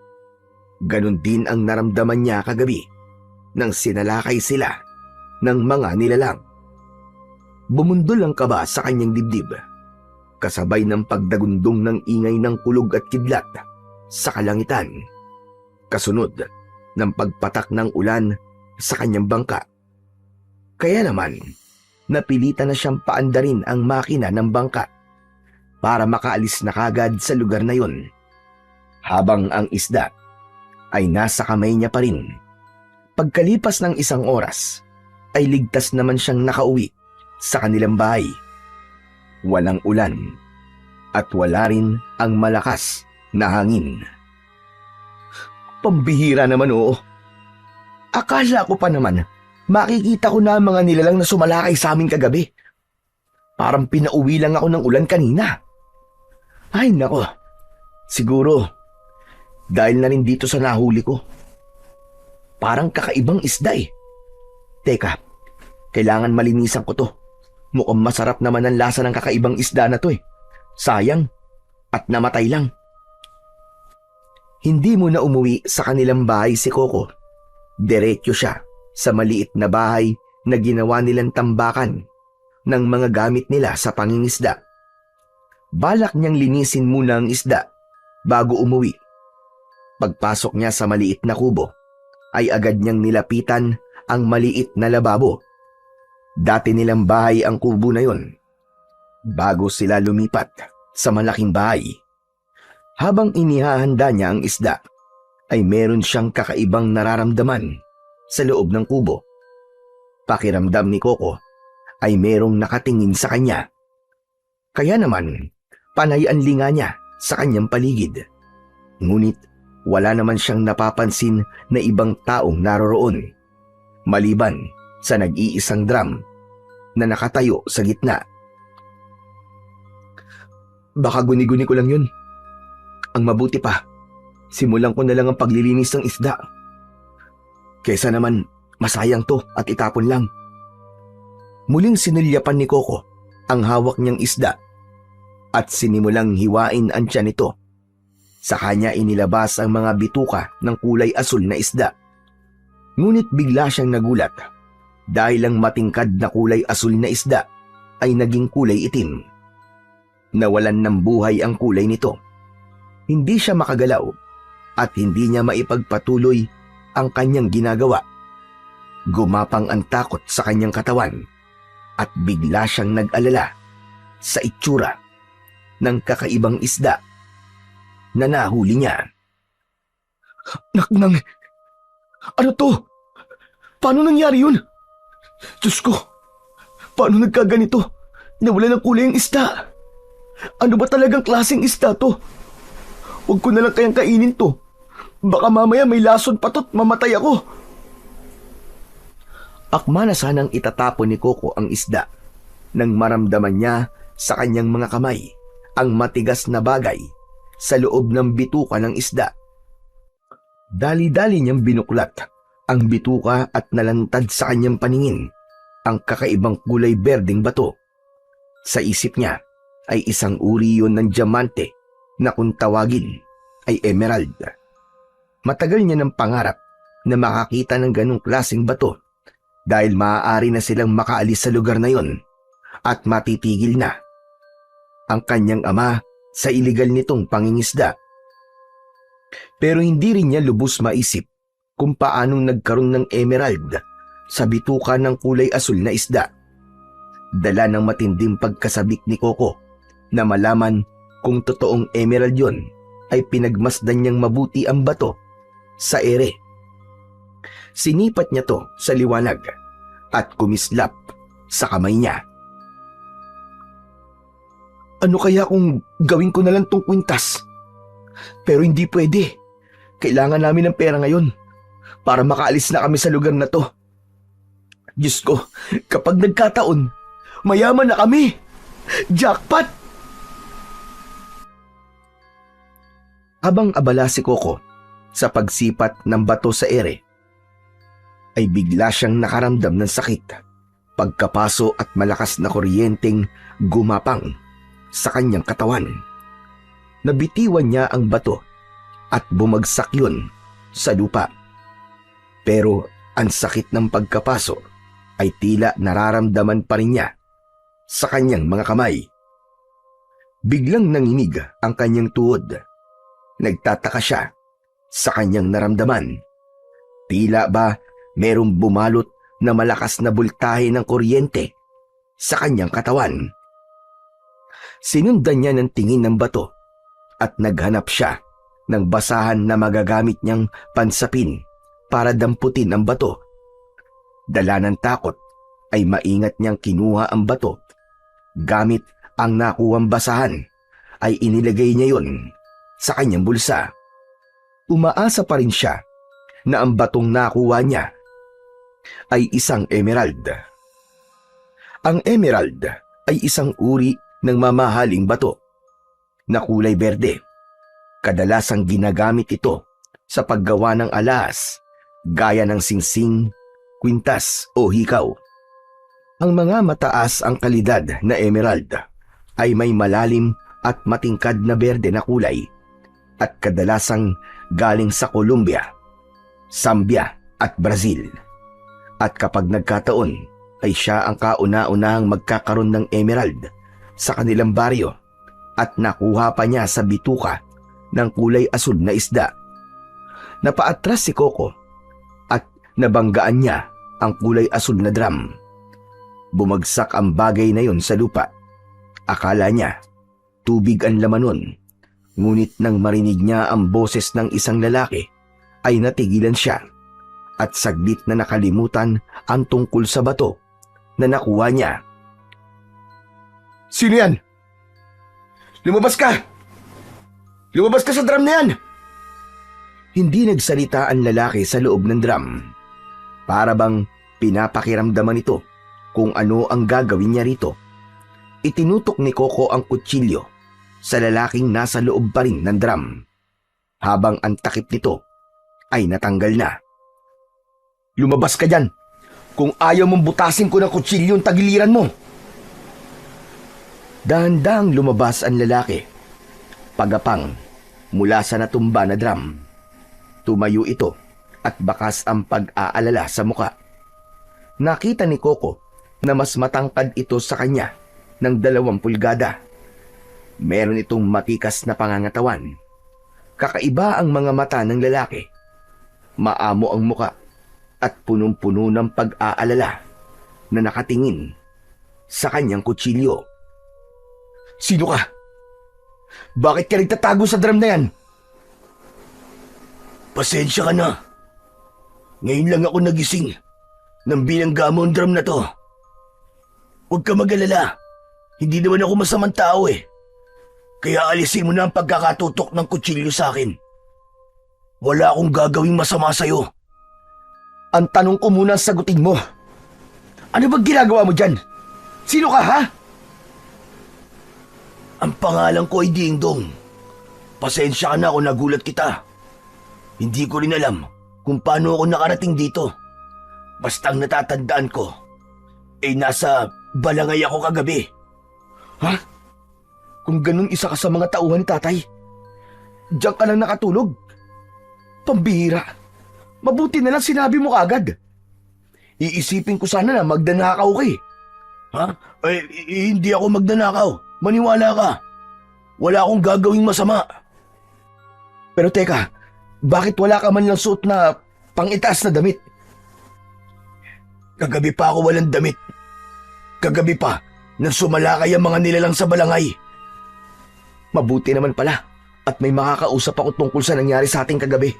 Ganon din ang naramdaman niya kagabi nang sinalakay sila ng mga nilalang. Bumundol ang kaba sa kanyang dibdib, kasabay ng pagdagundong ng ingay ng kulog at kidlat sa kalangitan, kasunod ng pagpatak ng ulan sa kanyang bangka. Kaya naman, napilitan na siyang paandarin ang makina ng bangka para makaalis na kagad sa lugar na yun, habang ang isda ay nasa kamay niya pa rin. Pagkalipas ng 1 oras, ay ligtas naman siyang nakauwi sa kanilang bahay. Walang ulan at wala rin ang malakas na hangin. Pambihira naman, oo. Akala ko pa naman makikita ko na ang mga nilalang na sumalakay sa amin kagabi. Parang pinauwi lang ako ng ulan kanina. Ay nako, siguro dahil na rin dito sa nahuli ko. Parang kakaibang isda eh. Teka, kailangan malinisan ko to. Mukhang masarap naman ang lasa ng kakaibang isda na to eh. Sayang, at namatay lang. Hindi mo na umuwi sa kanilang bahay si Coco. Diretso siya sa maliit na bahay na ginawa nilang tambakan ng mga gamit nila sa pangingisda. Balak niyang linisin muna ang isda bago umuwi. Pagpasok niya sa maliit na kubo, ay agad niyang nilapitan ang maliit na lababo. Dati nilang bahay ang kubo na yon, bago sila lumipat sa malaking bahay. Habang inihahanda niya ang isda, ay meron siyang kakaibang nararamdaman sa loob ng kubo. Pakiramdam ni Coco ay merong nakatingin sa kanya. Kaya naman, panay ang linga niya sa kanyang paligid. Ngunit wala naman siyang napapansin na ibang taong naroroon, maliban sa nag-iisang drum na nakatayo sa gitna. Baka guni-guni ko lang yun. Ang mabuti pa, simulan ko na lang ang paglilinis ng isda. Kesa naman masayang to at itapon lang. Muling sinilyapan ni Coco ang hawak niyang isda at sinimulang hiwain ang tiyan nito. Sa kanya inilabas ang mga bituka ng kulay asul na isda. Ngunit bigla siyang nagulat dahil ang matingkad na kulay asul na isda ay naging kulay itim. Nawalan ng buhay ang kulay nito. Hindi siya makagalaw at hindi niya maipagpatuloy ang kanyang ginagawa. Gumapang ang takot sa kanyang katawan at bigla siyang nag-alala sa itsura ng kakaibang isda na nahuli niya. Naknang, ano to? Paano nangyari yun? Diyos ko, paano nagkaganito? Nawala ng kulay ang isda. Ano ba talagang klaseng isda to? Huwag ko na lang kayang kainin to. Baka mamaya may lason pa to't mamatay ako. Akma na sanang itatapon ni Coco ang isda nang maramdaman niya sa kanyang mga kamay ang matigas na bagay sa loob ng bituka ng isda. Dali-dali niyang binuklat ang bituka at nalantad sa kanyang paningin ang kakaibang kulay berdeng bato. Sa isip niya ay isang uri yun ng diamante na kung tawagin ay emerald. Matagal niya ng pangarap na makakita ng ganong klaseng bato dahil maaari na silang makaalis sa lugar na yon at matitigil na ang kanyang ama sa iligal nitong pangingisda. Pero hindi rin niya lubos maisip kung paanong nagkaroon ng emerald sa bituka ng kulay asul na isda. Dala ng matinding pagkasabik ni Coco na malaman kung totoong emerald yon ay pinagmasdan niyang mabuti ang bato sa ere. Sinipat niya to sa liwanag at kumislap sa kamay niya. Ano kaya kung gawin ko na lang tong kwintas? Pero hindi pwede. Kailangan namin ng pera ngayon para makaalis na kami sa lugar na to. Diyos ko, kapag nagkataon, mayaman na kami. Jackpot! Habang abala si Coco sa pagsipat ng bato sa ere, ay bigla siyang nakaramdam ng sakit. Pagkapaso at malakas na kuryenteng gumapang sa kanyang katawan. Nabitiwan niya ang bato at bumagsak yun sa lupa. Pero ang sakit ng pagkapaso ay tila nararamdaman pa rin niya sa kanyang mga kamay. Biglang nanginig ang kanyang tuhod. Nagtataka siya sa kanyang naramdaman. Tila ba merong bumalot na malakas na bultahe ng kuryente sa kanyang katawan. Sinundan niya ng tingin ng bato at naghanap siya ng basahan na magagamit niyang pansapin para damputin ang bato. Dala ng takot ay maingat niyang kinuha ang bato. Gamit ang nakuhang basahan ay inilagay niya yun sa kanyang bulsa. Umaasa pa rin siya na ang batong nakuha niya ay isang emerald. Ang emerald ay isang uri ng mamahaling bato na kulay berde. Kadalasang ginagamit ito sa paggawa ng alas gaya ng singsing, kwintas o hikaw. Ang mga mataas ang kalidad na emerald ay may malalim at matingkad na berde na kulay at kadalasang galing sa Colombia, Zambia at Brazil. At kapag nagkataon ay siya ang kauna-unahang magkakaroon ng emerald sa kanilang baryo at nakuha pa niya sa bituka ng kulay asul na isda. Napaatras si Coco at nabanggaan niya ang kulay asul na drum. Bumagsak ang bagay na yon sa lupa. Akala niya tubig ang laman nun, ngunit nang marinig niya ang boses ng isang lalaki ay natigilan siya at saglit na nakalimutan ang tungkol sa bato na nakuha niya. Sino yan? Lumabas ka! Lumabas ka sa drum na yan! Hindi nagsalita ang lalaki sa loob ng drum. Para bang pinapakiramdaman ito kung ano ang gagawin niya rito. Itinutok ni Coco ang kutsilyo sa lalaking nasa loob pa rin ng drum, habang ang takip nito ay natanggal na. Lumabas ka dyan! Kung ayaw mong butasin ko ng kutsilyo yung tagiliran mo! Dahan-dahang lumabas ang lalaki, pagapang mula sa natumba na drum. Tumayo ito at bakas ang pag-aalala sa muka. Nakita ni Coco na mas matangkad ito sa kanya ng 2 pulgada. Meron itong matikas na pangangatawan. Kakaiba ang mga mata ng lalaki. Maamo ang muka at punong-puno ng pag-aalala na nakatingin sa kanyang kutsilyo. Sino ka? Bakit ka nagtatago sa drum na yan? Pasensya ka na. Ngayon lang ako nagising nang binangga mo ang drum na to. Huwag ka mag-alala. Hindi naman ako masamang tao eh. Kaya alisin mo na ang pagkakatutok ng kutsilyo sa akin. Wala akong gagawing masama sa'yo. Ang tanong ko muna sagutin mo. Ano bang ginagawa mo dyan? Sino ka, ha? Ang pangalan ko ay Dingdong. Pasensya ka na kung nagulat kita. Hindi ko rin alam kung paano ako nakarating dito. Basta ang natatandaan ko, nasa balangay ako kagabi. Ha? Kung ganun isa ka sa mga tauhan ni tatay, diyan ka lang nakatulog? Pambihira. Mabuti na lang sinabi mo kagad. Iisipin ko sana na magdanakaw ka eh. Ha? Hindi ako magdanakaw. Maniwala ka. Wala akong gagawing masama. Pero teka, bakit wala ka man lang suot na pang-itaas na damit? Kagabi pa ako walang damit. Kagabi pa, nang sumalakay ang mga nilalang sa balangay. Mabuti naman pala at may makakausap ako tungkol sa nangyari sa ating kagabi.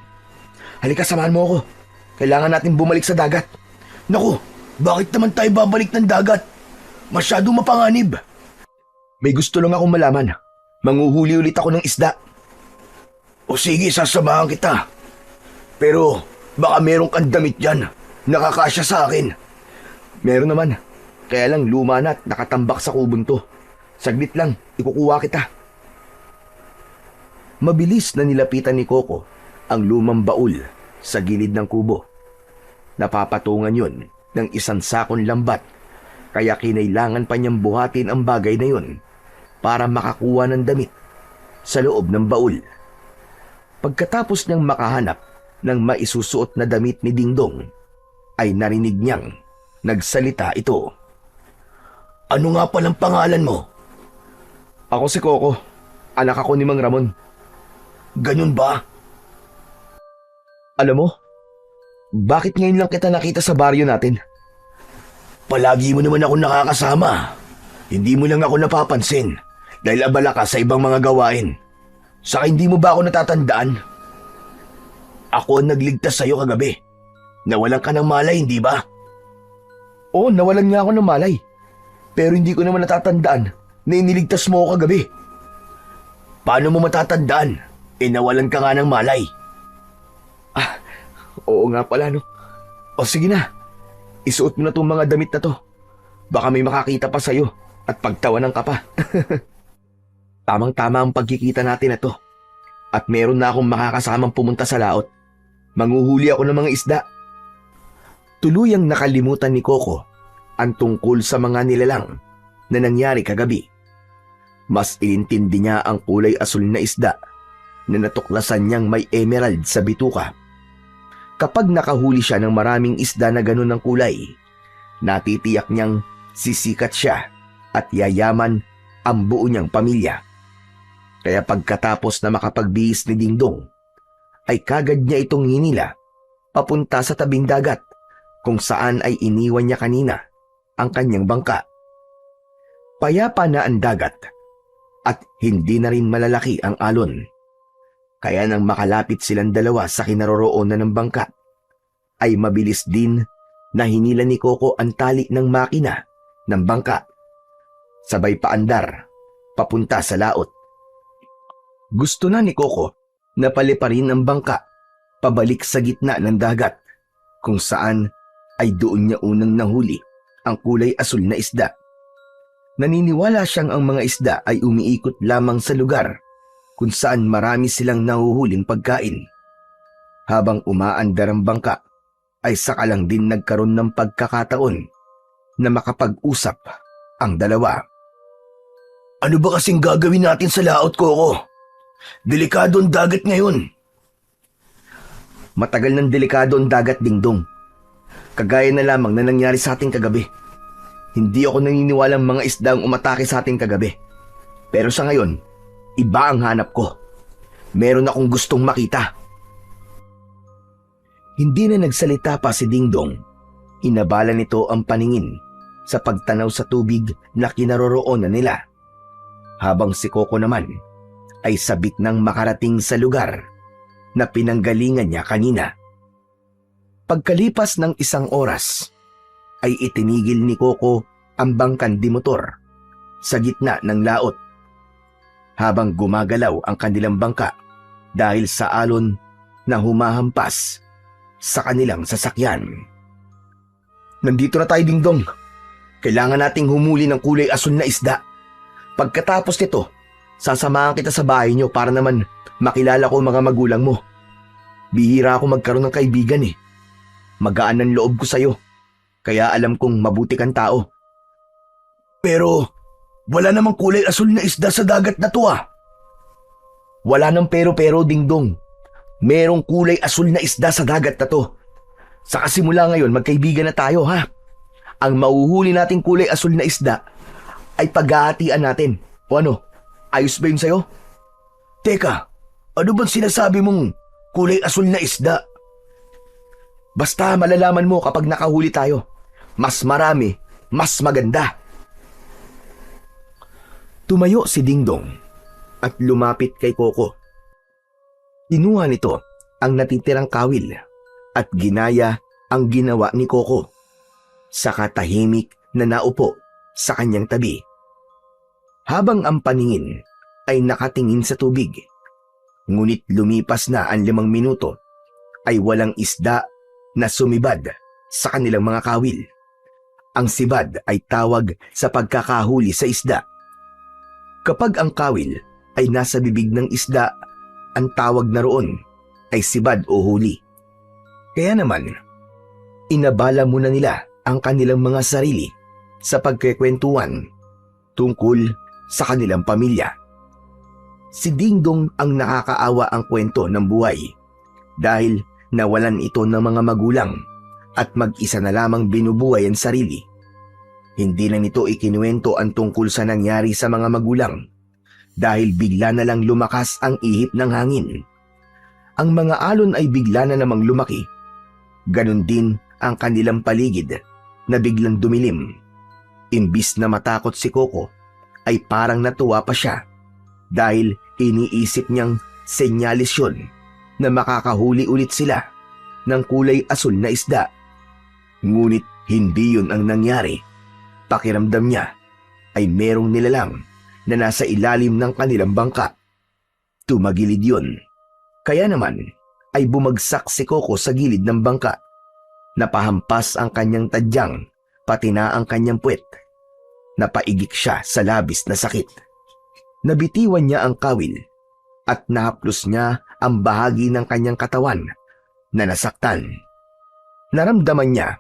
Halika, samahan mo ako. Kailangan natin bumalik sa dagat. Naku, bakit naman tayo babalik ng dagat? Masyadong mapanganib. May gusto lang akong malaman. Manguhuli ulit ako ng isda. O sige, sasamahan kita. Pero baka meron kang damit dyan. Nakakasya sa akin. Meron naman. Kaya lang luma na at nakatambak sa kubon to. Saglit lang, ikukuha kita. Mabilis na nilapitan ni Coco ang lumang baul sa gilid ng kubo. Napapatungan yun ng isang sakong lambat, kaya kinailangan pa niyang buhatin ang bagay na yun para makakuha ng damit sa loob ng baul. Pagkatapos niyang makahanap ng maisusuot na damit ni Dingdong, ay narinig niyang nagsalita ito. Ano nga palang pangalan mo? Ako si Coco, anak ako ni Mang Ramon. Ganun ba? Alam mo, bakit ngayon lang kita nakita sa baryo natin? Palagi mo naman ako nakakasama. Hindi mo lang ako napapansin dahil abala ka sa ibang mga gawain. Saka hindi mo ba ako natatandaan? Ako ang nagligtas sa'yo kagabi. Nawalan ka ng malay, hindi ba? Oo, nawalan nga ako ng malay. Pero hindi ko naman natatandaan na iniligtas mo ako kagabi. Paano mo matatandaan? Nawalan ka nga ng malay. Oo nga pala no. O sige na, isuot mo na itong mga damit na to. Baka may makakita pa sa'yo at pagtawanan ka pa. Tamang-tama ang pagkikita natin na to. At meron na akong makakasamang pumunta sa laot. Manguhuli ako ng mga isda. Tuluyang nakalimutan ni Coco ang tungkol sa mga nilalang na nangyari kagabi. Mas inintindi niya ang kulay asul na isda na natuklasan niyang may emerald sa bituka. Kapag nakahuli siya ng maraming isda na ganun ng kulay, natitiyak niyang sisikat siya at yayaman ang buo niyang pamilya. Kaya pagkatapos na makapagbihis ni Dingdong, ay kagad niya itong hinila papunta sa tabing dagat kung saan ay iniwan niya kanina ang kanyang bangka. Payapa na ang dagat at hindi na rin malalaki ang alon. Kaya nang makalapit silang dalawa sa kinaroroonan ng bangka, ay mabilis din na hinila ni Coco ang tali ng makina ng bangka. Sabay paandar, papunta sa laot. Gusto na ni Coco na paliparin ang bangka pabalik sa gitna ng dagat, kung saan ay doon niya unang nahuli ang kulay asul na isda. Naniniwala siyang ang mga isda ay umiikot lamang sa lugar kung saan marami silang nahuhuling pagkain. Habang umaandar ang bangka, ay saka lang din nagkaroon ng pagkakataon na makapag-usap ang dalawa. Ano ba kasing gagawin natin sa laot, Coco? Delikado ang dagat ngayon. Matagal ng delikado ang dagat, Dingdong. Kagaya na lamang na nangyari sa ating kagabi. Hindi ako naniniwalang mga isda ang umatake sa ating kagabi. Pero sa ngayon, iba ang hanap ko. Meron akong gustong makita. Hindi na nagsalita pa si Dingdong. Inabala nito ang paningin sa pagtanaw sa tubig na kinaroroonan nila. Habang si Coco naman ay sabik nang makarating sa lugar na pinanggalingan niya kanina. Pagkalipas ng 1 oras, ay itinigil ni Coco ang bangkan di motor sa gitna ng laot habang gumagalaw ang kanilang bangka dahil sa alon na humahampas sa kanilang sasakyan. Nandito na tayo, Dingdong. Kailangan nating humuli ng kulay asul na isda. Pagkatapos nito, sasamahan kita sa bahay niyo para naman makilala ko mga magulang mo. Bihira ako magkaroon ng kaibigan eh. Magaan ang loob ko sa'yo, kaya alam kong mabuti kang tao. Pero wala namang kulay asul na isda sa dagat na to ah. Wala nang pero-pero, Dingdong. Merong kulay asul na isda sa dagat na to. Sa kasimula ngayon, magkaibigan na tayo ha. Ang mauhuli nating kulay asul na isda ay paghahatian natin. O ano, ayos ba yun sa'yo? Teka, ano bang sinasabi mong kulay asul na isda? Basta malalaman mo kapag nakahuli tayo. Mas marami, mas maganda. Tumayo si Dingdong at lumapit kay Coco. Kinuha nito ang natitirang kawil at ginaya ang ginawa ni Coco. Saka tahimik na naupo sa kanyang tabi. Habang ang paningin ay nakatingin sa tubig. Ngunit lumipas na ang 5 minuto ay walang isda na sumibad sa kanilang mga kawil. Ang sibad ay tawag sa pagkakahuli sa isda. Kapag ang kawil ay nasa bibig ng isda, ang tawag na roon ay sibad o huli. Kaya naman, inabala muna nila ang kanilang mga sarili sa pagkikwentuhan tungkol sa kanilang pamilya. Si Dingdong ang nakakaawa ang kwento ng buhay dahil nawalan ito ng mga magulang at mag-isa na lamang binubuhay ang sarili. Hindi na nito ikinuwento ang tungkol sa nangyari sa mga magulang dahil bigla na lang lumakas ang ihip ng hangin. Ang mga alon ay bigla na namang lumaki. Ganon din ang kanilang paligid na biglang dumilim. Imbis na matakot si Coco, ay parang natuwa pa siya dahil iniisip niyang senyalis yun na makakahuli ulit sila ng kulay asul na isda. Ngunit hindi yun ang nangyari. Pakiramdam niya ay merong nilalang na nasa ilalim ng kanilang bangka. Tumagilid yun. Kaya naman ay bumagsak si Coco sa gilid ng bangka. Napahampas ang kanyang tadyang, pati na ang kanyang puwet. Napaigik siya sa labis na sakit. Nabitiwan niya ang kawil at nahaplos niya ang bahagi ng kanyang katawan na nasaktan. Naramdaman niya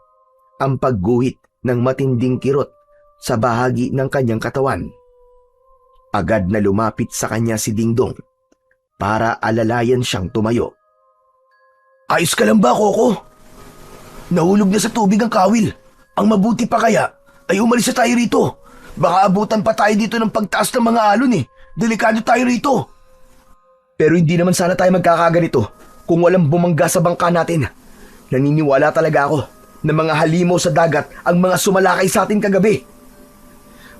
ang pagguhit ng matinding kirot sa bahagi ng kanyang katawan. Agad na lumapit sa kanya si Dingdong para alalayan siyang tumayo. Ayos ka lang ba, Coco? Nahulog na sa tubig ang kawil. Ang mabuti pa kaya ay umalis na tayo rito. Baka abutan pa tayo dito ng pagtaas ng mga alon eh. Delikado tayo rito. Pero hindi naman sana tayo magkakaganito kung walang bumangga sa bangka natin. Naniniwala talaga ako na mga halimaw sa dagat ang mga sumalakay sa atin kagabi.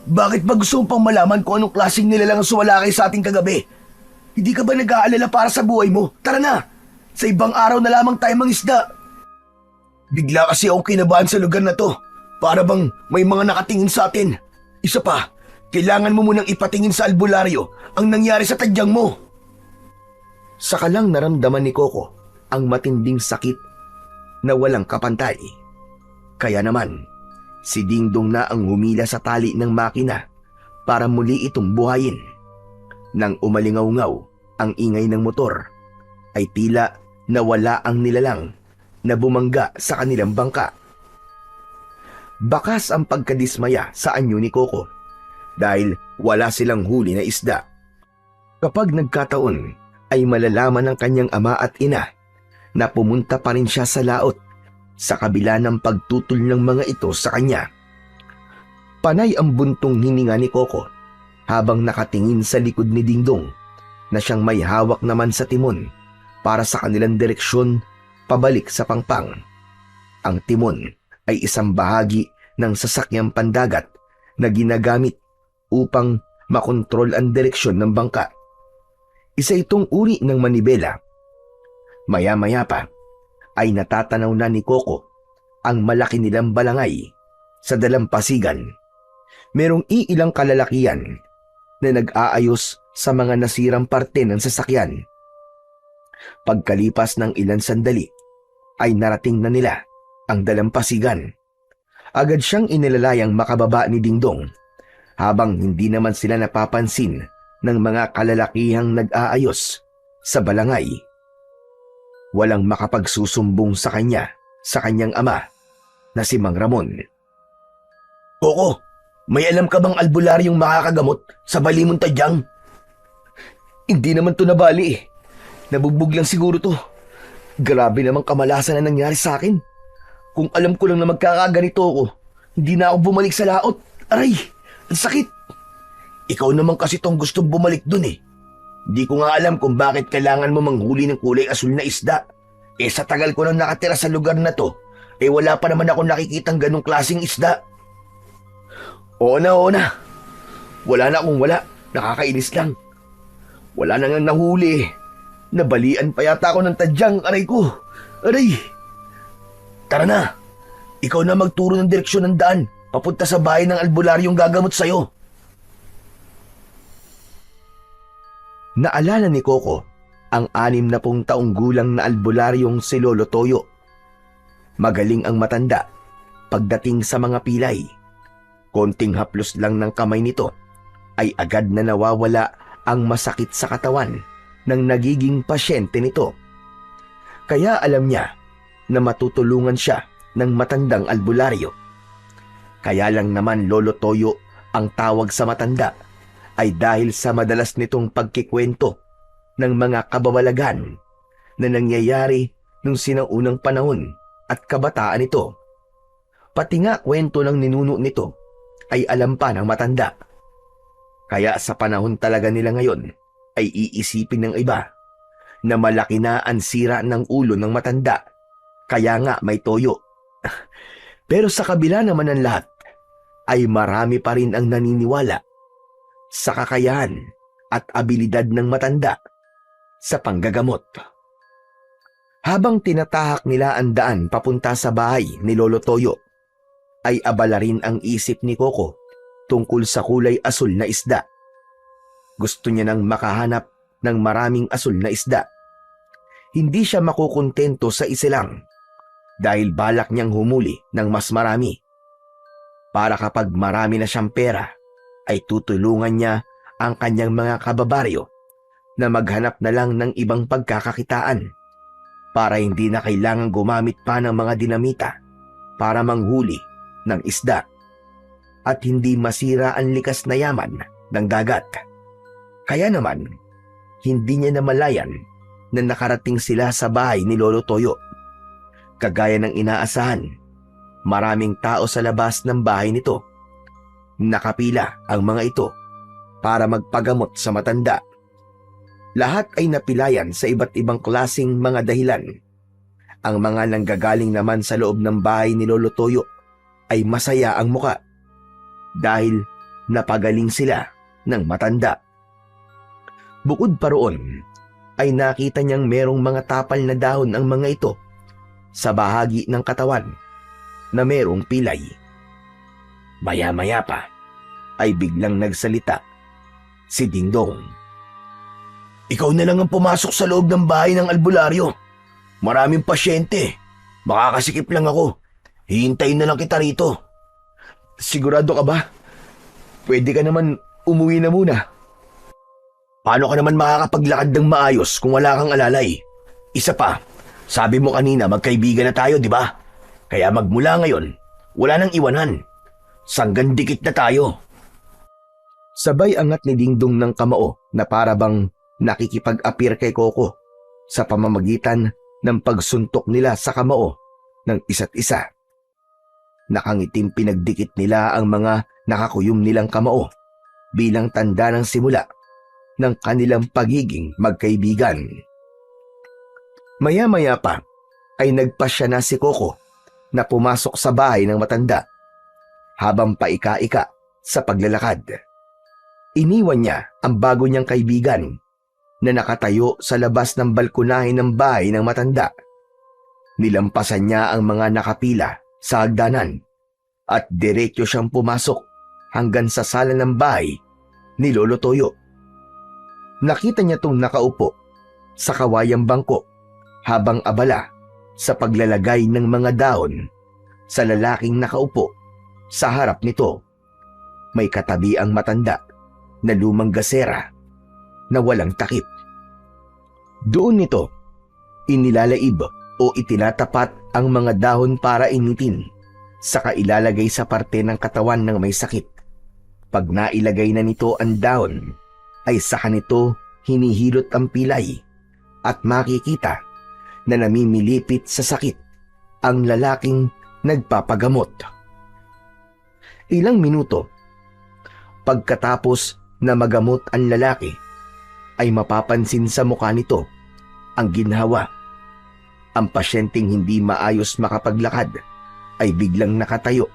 Bakit ba gusto mo pang malaman kung anong klaseng nilalang ang sumalakay sa atin kagabi? Hindi ka ba nag-aalala para sa buhay mo? Tara na! Sa ibang araw na lamang tayo mangisda. Bigla kasi ako kinabahan sa lugar na to. Para bang may mga nakatingin sa atin. Isa pa, kailangan mo munang ipatingin sa albularyo ang nangyari sa tadyang mo. Saka lang naramdaman ni Coco ang matinding sakit na walang kapantay. Kaya naman, si Dingdong na ang humila sa tali ng makina para muli itong buhayin. Nang umalingaw-ngaw ang ingay ng motor, ay tila nawala ang nilalang na bumangga sa kanilang bangka. Bakas ang pagkadismaya sa anyo ni Coco dahil wala silang huli na isda. Kapag nagkataon ay malalaman ng kanyang ama at ina na pumunta pa rin siya sa laot sa kabila ng pagtutol ng mga ito sa kanya. Panay ang buntong hininga ni Coco habang nakatingin sa likod ni Dingdong na siyang may hawak naman sa timon para sa kanilang direksyon pabalik sa Pangpang. Ang timon ay isang bahagi ng sasakyang pandagat na ginagamit upang makontrol ang direksyon ng bangka. Isa itong uri ng manibela. Maya-maya pa ay natatanaw na ni Coco ang malaki nilang balangay sa dalampasigan. Merong iilang kalalakihan na nag-aayos sa mga nasirang parte ng sasakyan. Pagkalipas ng ilang sandali ay narating na nila ang dalampasigan. Agad siyang inilalayang makababa ni Dingdong habang hindi naman sila napapansin ng mga kalalakihang nag-aayos sa balangay. Walang makapagsusumbong sa kanya sa kanyang ama na si Mang Ramon. Coco, may alam ka bang albularyong makakagamot sa bali mong tadyang? Hindi naman to nabali eh. Nabugbog lang siguro to. Grabe namang kamalasan na nangyari sa akin. Kung alam ko lang na magkakaganito ako, hindi na ako bumalik sa laot. Aray, ang sakit. Ikaw naman kasi tong gustong bumalik dun eh. Di ko nga alam kung bakit kailangan mo manghuli ng kulay asul na isda. Eh sa tagal ko nang nakatira sa lugar na to, eh wala pa naman ako nakikitang ganong klaseng isda. Oo na. Wala na kung wala. Nakakainis lang. Wala na nga nahuli. Nabalian pa yata ako ng tadyang, aray ko. Aray. Tara na. Ikaw na magturo ng direksyon ng daan papunta sa bahay ng albularyong gagamot sa'yo. Naalala ni Coco ang 60 taong gulang na albularyong si Lolo Toyo. Magaling ang matanda pagdating sa mga pilay. Konting haplos lang ng kamay nito ay agad na nawawala ang masakit sa katawan ng nagiging pasyente nito. Kaya alam niya na matutulungan siya ng matandang albularyo. Kaya lang naman Lolo Toyo ang tawag sa matanda ay dahil sa madalas nitong pagkikwento ng mga kabawalagan na nangyayari nung sinaunang panahon at kabataan nito. Pati nga kwento ng ninuno nito ay alam pa ng matanda. Kaya sa panahon talaga nila ngayon ay iisipin ng iba na malaki na ang sira ng ulo ng matanda. Kaya nga may toyo. Pero sa kabila naman ng lahat ay marami pa rin ang naniniwala sa kakayahan at abilidad ng matanda sa panggagamot. Habang tinatahak nila ang daan papunta sa bahay ni Lolo Toyo, ay abala rin ang isip ni Coco tungkol sa kulay asul na isda. Gusto niya nang makahanap ng maraming asul na isda. Hindi siya makukontento sa isa lang dahil balak niyang humuli ng mas marami. Para kapag marami na siyang pera, ay tutulungan niya ang kanyang mga kababaryo na maghanap na lang ng ibang pagkakakitaan para hindi na kailangang gumamit pa ng mga dinamita para manghuli ng isda at hindi masira ang likas na yaman ng dagat. Kaya naman, hindi niya namalayan na nakarating sila sa bahay ni Lolo Toyo. Kagaya ng inaasahan, maraming tao sa labas ng bahay nito. Nakapila ang mga ito para magpagamot sa matanda. Lahat ay napilayan sa iba't ibang klasing mga dahilan. Ang mga nanggagaling naman sa loob ng bahay ni Lolo Toyo ay masaya ang muka dahil napagaling sila ng matanda. Bukod pa roon, ay nakita niyang merong mga tapal na dahon ang mga ito sa bahagi ng katawan na merong pilay. Maya-maya pa ay biglang nagsalita si Dingdong. Ikaw na lang ang pumasok sa loob ng bahay ng albularyo. Maraming pasyente. Makakasikip lang ako. Hihintayin na lang kita rito. Sigurado ka ba? Pwede ka naman umuwi na muna. Paano ka naman makakapaglakad ng maayos kung wala kang alalay? Isa pa, sabi mo kanina magkaibigan na tayo, di ba? Kaya magmula ngayon, wala nang iwanan. Sanggan dikit na tayo. Sabay angat ni Dingdong ng kamao na para bang nakikipag-appear kay Coco sa pamamagitan ng pagsuntok nila sa kamao ng isa't isa. Nakangitim pinagdikit nila ang mga nakakuyom nilang kamao bilang tanda ng simula ng kanilang pagiging magkaibigan. Maya-maya pa ay nagpasya na si Coco na pumasok sa bahay ng matanda habang paika-ika sa paglalakad. Iniwan niya ang bago niyang kaibigan na nakatayo sa labas ng balkonahe ng bahay ng matanda. Nilampasan niya ang mga nakapila sa hagdanan at diretso siyang pumasok hanggang sa sala ng bahay ni Lolo Toyo. Nakita niya tong nakaupo sa kawayang bangko habang abala sa paglalagay ng mga dahon sa lalaking nakaupo sa harap nito. May katabi ang matanda na lumang gasera na walang takip. Doon nito, inilalaib o itinatapat ang mga dahon para initin, saka ilalagay sa parte ng katawan ng may sakit. Pag nailagay na nito ang dahon, ay saka nito hinihilot ang pilay at makikita na namimilipit sa sakit ang lalaking nagpapagamot. Ilang minuto pagkatapos na magamot ang lalaki, ay mapapansin sa mukha nito ang ginhawa. Ang pasyenteng hindi maayos makapaglakad ay biglang nakatayo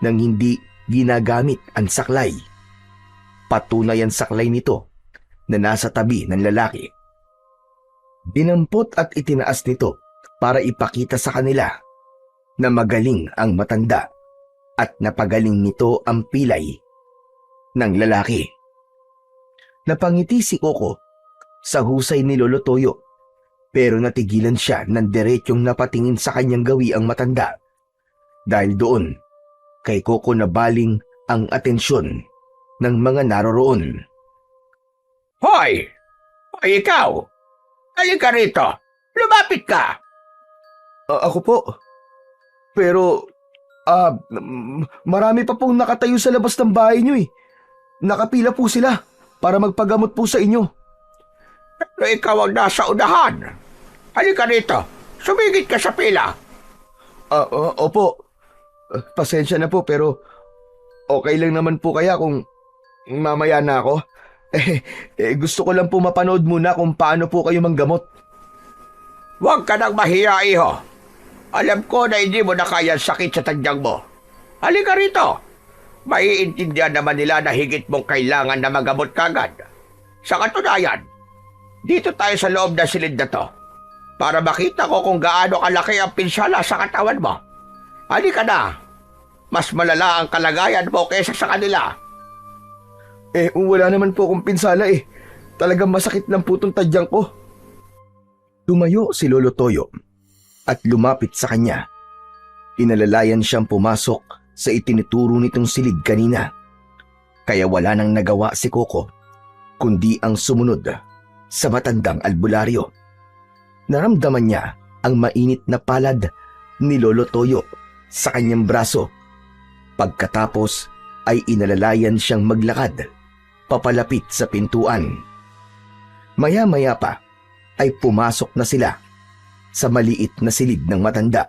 nang hindi ginagamit ang saklay. Patunay ang saklay nito na nasa tabi ng lalaki. Dinampot at itinaas nito para ipakita sa kanila na magaling ang matanda at napagaling nito ang pilay ng lalaki. Napangiti si Coco sa husay ni Lolo Toyo, pero natigilan siya ng diretsyong napatingin sa kanyang gawi ang matanda. Dahil doon, kay Coco nabaling ang atensyon ng mga naroroon. Hoy! Hoy, ikaw! Halika rito! Lumapit ka! Ako po. Pero, marami pa pong nakatayo sa labas ng bahay niyo eh. Nakapila po sila para magpagamot po sa inyo. Pero ikaw ang nasa unahan. Halika rito! Sumigit ka sa pila! Opo. Pasensya na po pero okay lang naman po kaya kung mamaya na ako. Gusto ko lang po mapanood muna kung paano po kayo manggamot. Huwag ka nang mahiya, iho. Alam ko na hindi mo na kaya sakit sa tadyang mo. Halika rito. Maiintindihan naman nila na higit mong kailangan na magamot kagad. Sa katunayan, dito tayo sa loob ng silid na to para makita ko kung gaano kalaki ang pinsala sa katawan mo. Halika na. Mas malala ang kalagayan mo kaysa sa kanila. Wala naman po akong pinsala eh. Talagang masakit lang po itong tadyang ko. Tumayo si Lolo Toyo at lumapit sa kanya. Inalalayan siyang pumasok sa itinuturo nitong silid kanina. Kaya wala nang nagawa si Coco, kundi ang sumunod sa matandang albularyo. Naramdaman niya ang mainit na palad ni Lolo Toyo sa kanyang braso. Pagkatapos ay inalalayan siyang maglakad papalapit sa pintuan. Maya-maya pa ay pumasok na sila sa maliit na silid ng matanda.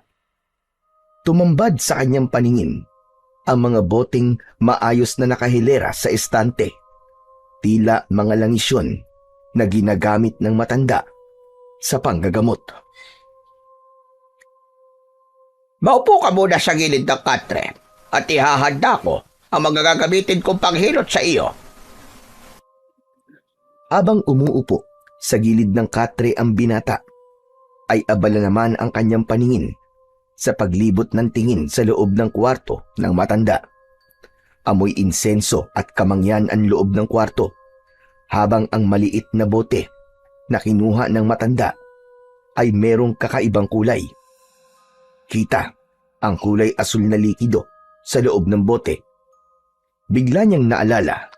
Tumambad sa kanyang paningin ang mga boteng maayos na nakahilera sa estante. Tila mga langisyon na ginagamit ng matanda sa panggagamot. Maupo ka muna sa gilid ng katre at ihahanda ko ang mga gagamitin kong panghilot sa iyo. Habang umuupo sa gilid ng katre ang binata, ay abala naman ang kanyang paningin sa paglibot ng tingin sa loob ng kwarto ng matanda. Amoy insenso at kamangyan ang loob ng kwarto, habang ang maliit na bote na kinuha ng matanda ay merong kakaibang kulay. Kita ang kulay asul na likido sa loob ng bote. Bigla niyang naalala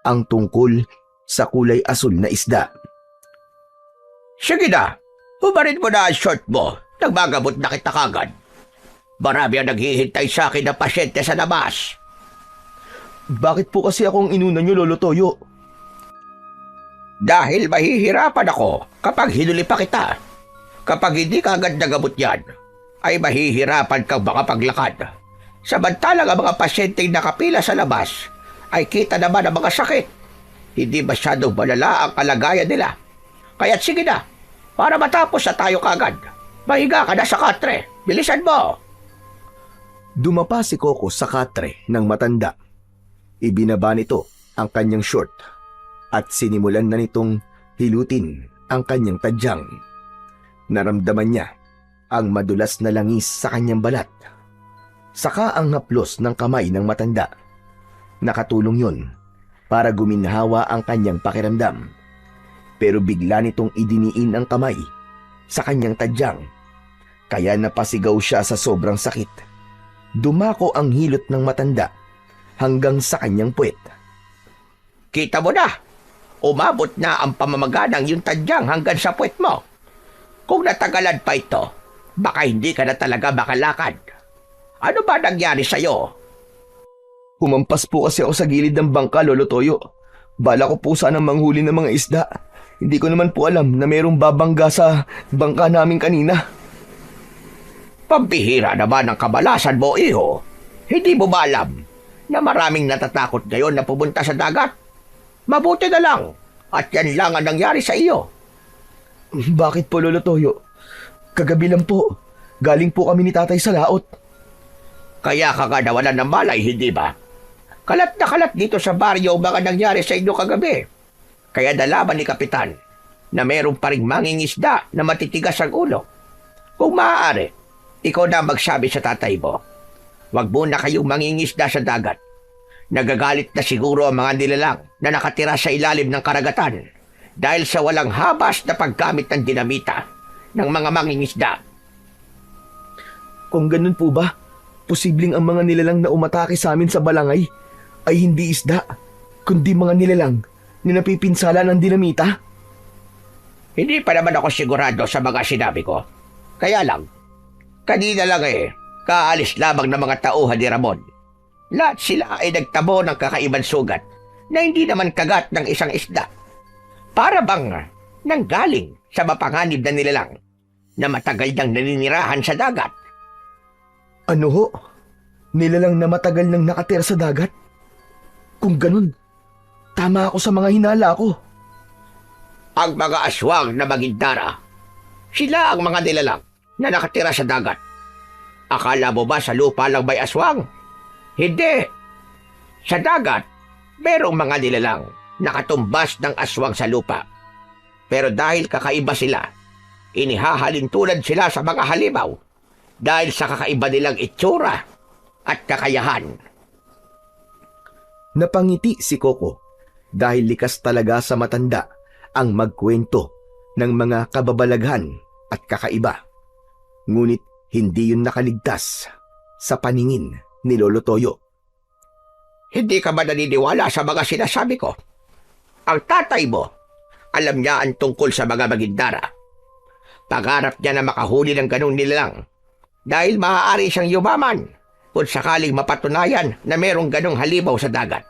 ang tungkol sa kulay asul na isda. Sige na, hubarin mo na ang short mo. Nagmagabot na kita kagad. Marami ang naghihintay sa akin na pasyente sa labas. Bakit po kasi akong inuna niyo, Lolo Toyo? Dahil mahihirapan ako kapag hinuli pa kita. Kapag hindi ka agad nagamot yan, ay mahihirapan kang makapaglakad. Samantalang ang mga pasyenteng nakapila sa labas ay kita naman ang mga sakit. Hindi masyadong malala ang kalagayan nila. Kaya't sige na, para matapos na tayo kagad. Mahiga ka na sa katre. Bilisan mo! Dumapa si Coco sa katre ng matanda. Ibinaba nito ang kanyang short at sinimulan na nitong hilutin ang kanyang tadyang. Naramdaman niya ang madulas na langis sa kanyang balat. Saka ang haplos ng kamay ng matanda. Nakatulong yun para guminhawa ang kanyang pakiramdam. Pero bigla nitong idiniin ang kamay sa kanyang tadyang. Kaya napasigaw siya sa sobrang sakit. Dumako ang hilot ng matanda hanggang sa kanyang puwet. Kita mo na, umabot na ang pamamaga ng iyong tadyang hanggang sa puwet mo. Kung natagalan pa ito, baka hindi ka na talaga makalakad. Ano ba nangyari sa'yo? Humampas po kasi ako sa gilid ng bangka, Lolo Toyo. Bala ko po sanang manghuli ng mga isda. Hindi ko naman po alam na mayroong babangga sa bangka namin kanina. Pambihira naman ang kabalasan mo, iho. Hindi mo ba alam na maraming natatakot ngayon na pumunta sa dagat? Mabuti na lang at yan lang ang nangyari sa iyo. Bakit po, Lolo Toyo? Kagabi lang po. Galing po kami ni Tatay sa laot. Kaya ka nga nawalan ng malay, hindi ba? Kalat na kalat dito sa baryo ang mga nangyari sa inyo kagabi. Kaya nalaman ni Kapitan na meron pa ring mangingisda na matitigas ang ulo. Kung maaari, ikaw na magsabi sa tatay mo. Huwag muna kayong mangingisda sa dagat. Nagagalit na siguro ang mga nilalang na nakatira sa ilalim ng karagatan dahil sa walang habas na paggamit ng dinamita ng mga mangingisda. Kung ganun po ba, posibleng ang mga nilalang na umatake sa amin sa balangay ay hindi isda, kundi mga nilalang na napipinsala ng dinamita? Hindi pa naman ako sigurado sa mga sinabi ko. Kaya lang, kanina lang kaalis lamang ng mga tauhan ni Ramon. Lahat sila ay nagtamo ng kakaibang sugat na hindi naman kagat ng isang isda. Para bang nanggaling sa mapanganib na nilalang na matagal nang naninirahan sa dagat. Ano ho? Nilalang na matagal nang nakatira sa dagat? Kung ganun, tama ako sa mga hinala ko. Ang mga aswang na magindara, sila ang mga nilalang na nakatira sa dagat. Akala mo ba sa lupa lang may aswang? Hindi. Sa dagat, merong mga nilalang nakatumbas ng aswang sa lupa. Pero dahil kakaiba sila, inihahalin tulad sila sa mga halimaw dahil sa kakaiba nilang itsura at kakayahan. Napangiti si Coco dahil likas talaga sa matanda ang magkwento ng mga kababalaghan at kakaiba. Ngunit hindi yun nakaligtas sa paningin ni Lolo Toyo. Hindi ka ba naniniwala sa mga sinasabi ko? Ang tatay mo, alam niya ang tungkol sa mga magindara. Pangarap niya na makahuli ng ganong nilalang dahil maaari siyang yumaman kung sakaling mapatunayan na merong ganong halimaw sa dagat.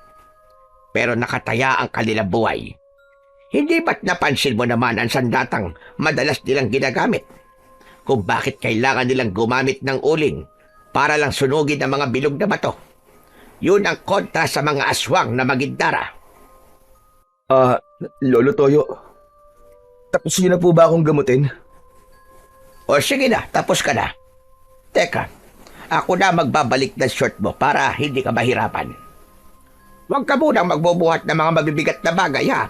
Pero nakataya ang kanilang buhay. Hindi ba't napansin mo naman ang sandatang madalas nilang ginagamit? Kung bakit kailangan nilang gumamit ng uling para lang sunugin ang mga bilog na bato. Yun ang kontra sa mga aswang na magindara. Lolo Toyo, tapos niyo na po ba akong gamutin? O sige na, tapos ka na. Teka, ako na magbabalik ng short mo para hindi ka mahirapan. Huwag ka munang magbubuhat ng mga mabibigat na bagay, ha?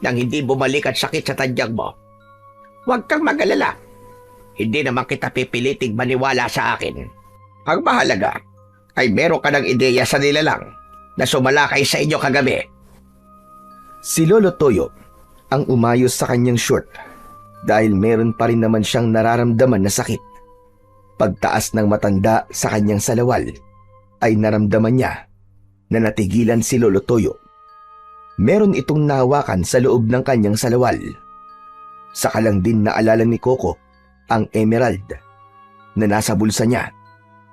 nang hindi bumalik at sakit sa tadyag mo. Huwag kang mag-alala. Hindi naman kita pipiliting maniwala sa akin. Ang mahalaga ay meron ka ng ideya sa nilalang na sumalakay sa inyo kagabi. Si Lolo Toyo ang umayos sa kanyang short dahil meron pa rin naman siyang nararamdaman na sakit. Pagtaas ng matanda sa kanyang salawal ay naramdaman niya na natigilan si Lolo Toyo. Meron itong nahawakan sa loob ng kanyang salawal. Saka lang din naalala ni Coco ang emerald na nasa bulsa niya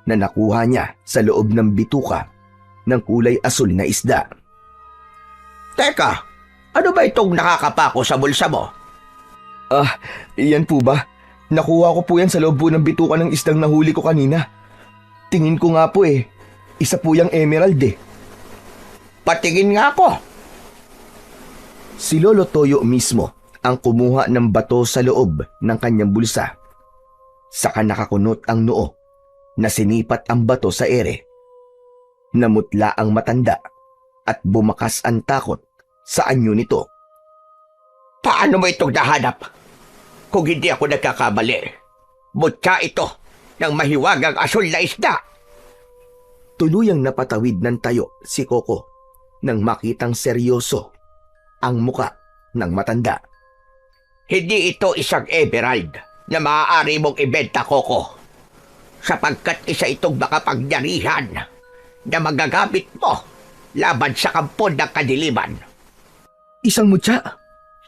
na nakuha niya sa loob ng bituka ng kulay asul na isda. Teka, ano ba itong nakakapako sa bulsa mo? Iyan po ba? Nakuha ko po yan sa loob po ng bituka ng isdang nahuli ko kanina. Tingin ko nga po isa po yung emerald Patingin nga po. Si Lolo Toyo mismo ang kumuha ng bato sa loob ng kanyang bulsa. Saka nakakunot ang noo na sinipat ang bato sa ere. Namutla ang matanda at bumakas ang takot sa anyo nito. Paano mo itong nahanap? Kung hindi ako nagkakamali, mutya ito ng mahiwagang asul na isda. Tuluyang napatawid ng tayo si Coco nang makitang seryoso ang muka ng matanda. Hindi ito isang emerald na maaari mong ibenta, Coco, sapagkat isa itong makapangyarihan na magagamit mo laban sa kampo ng kadiliman. Isang mutya?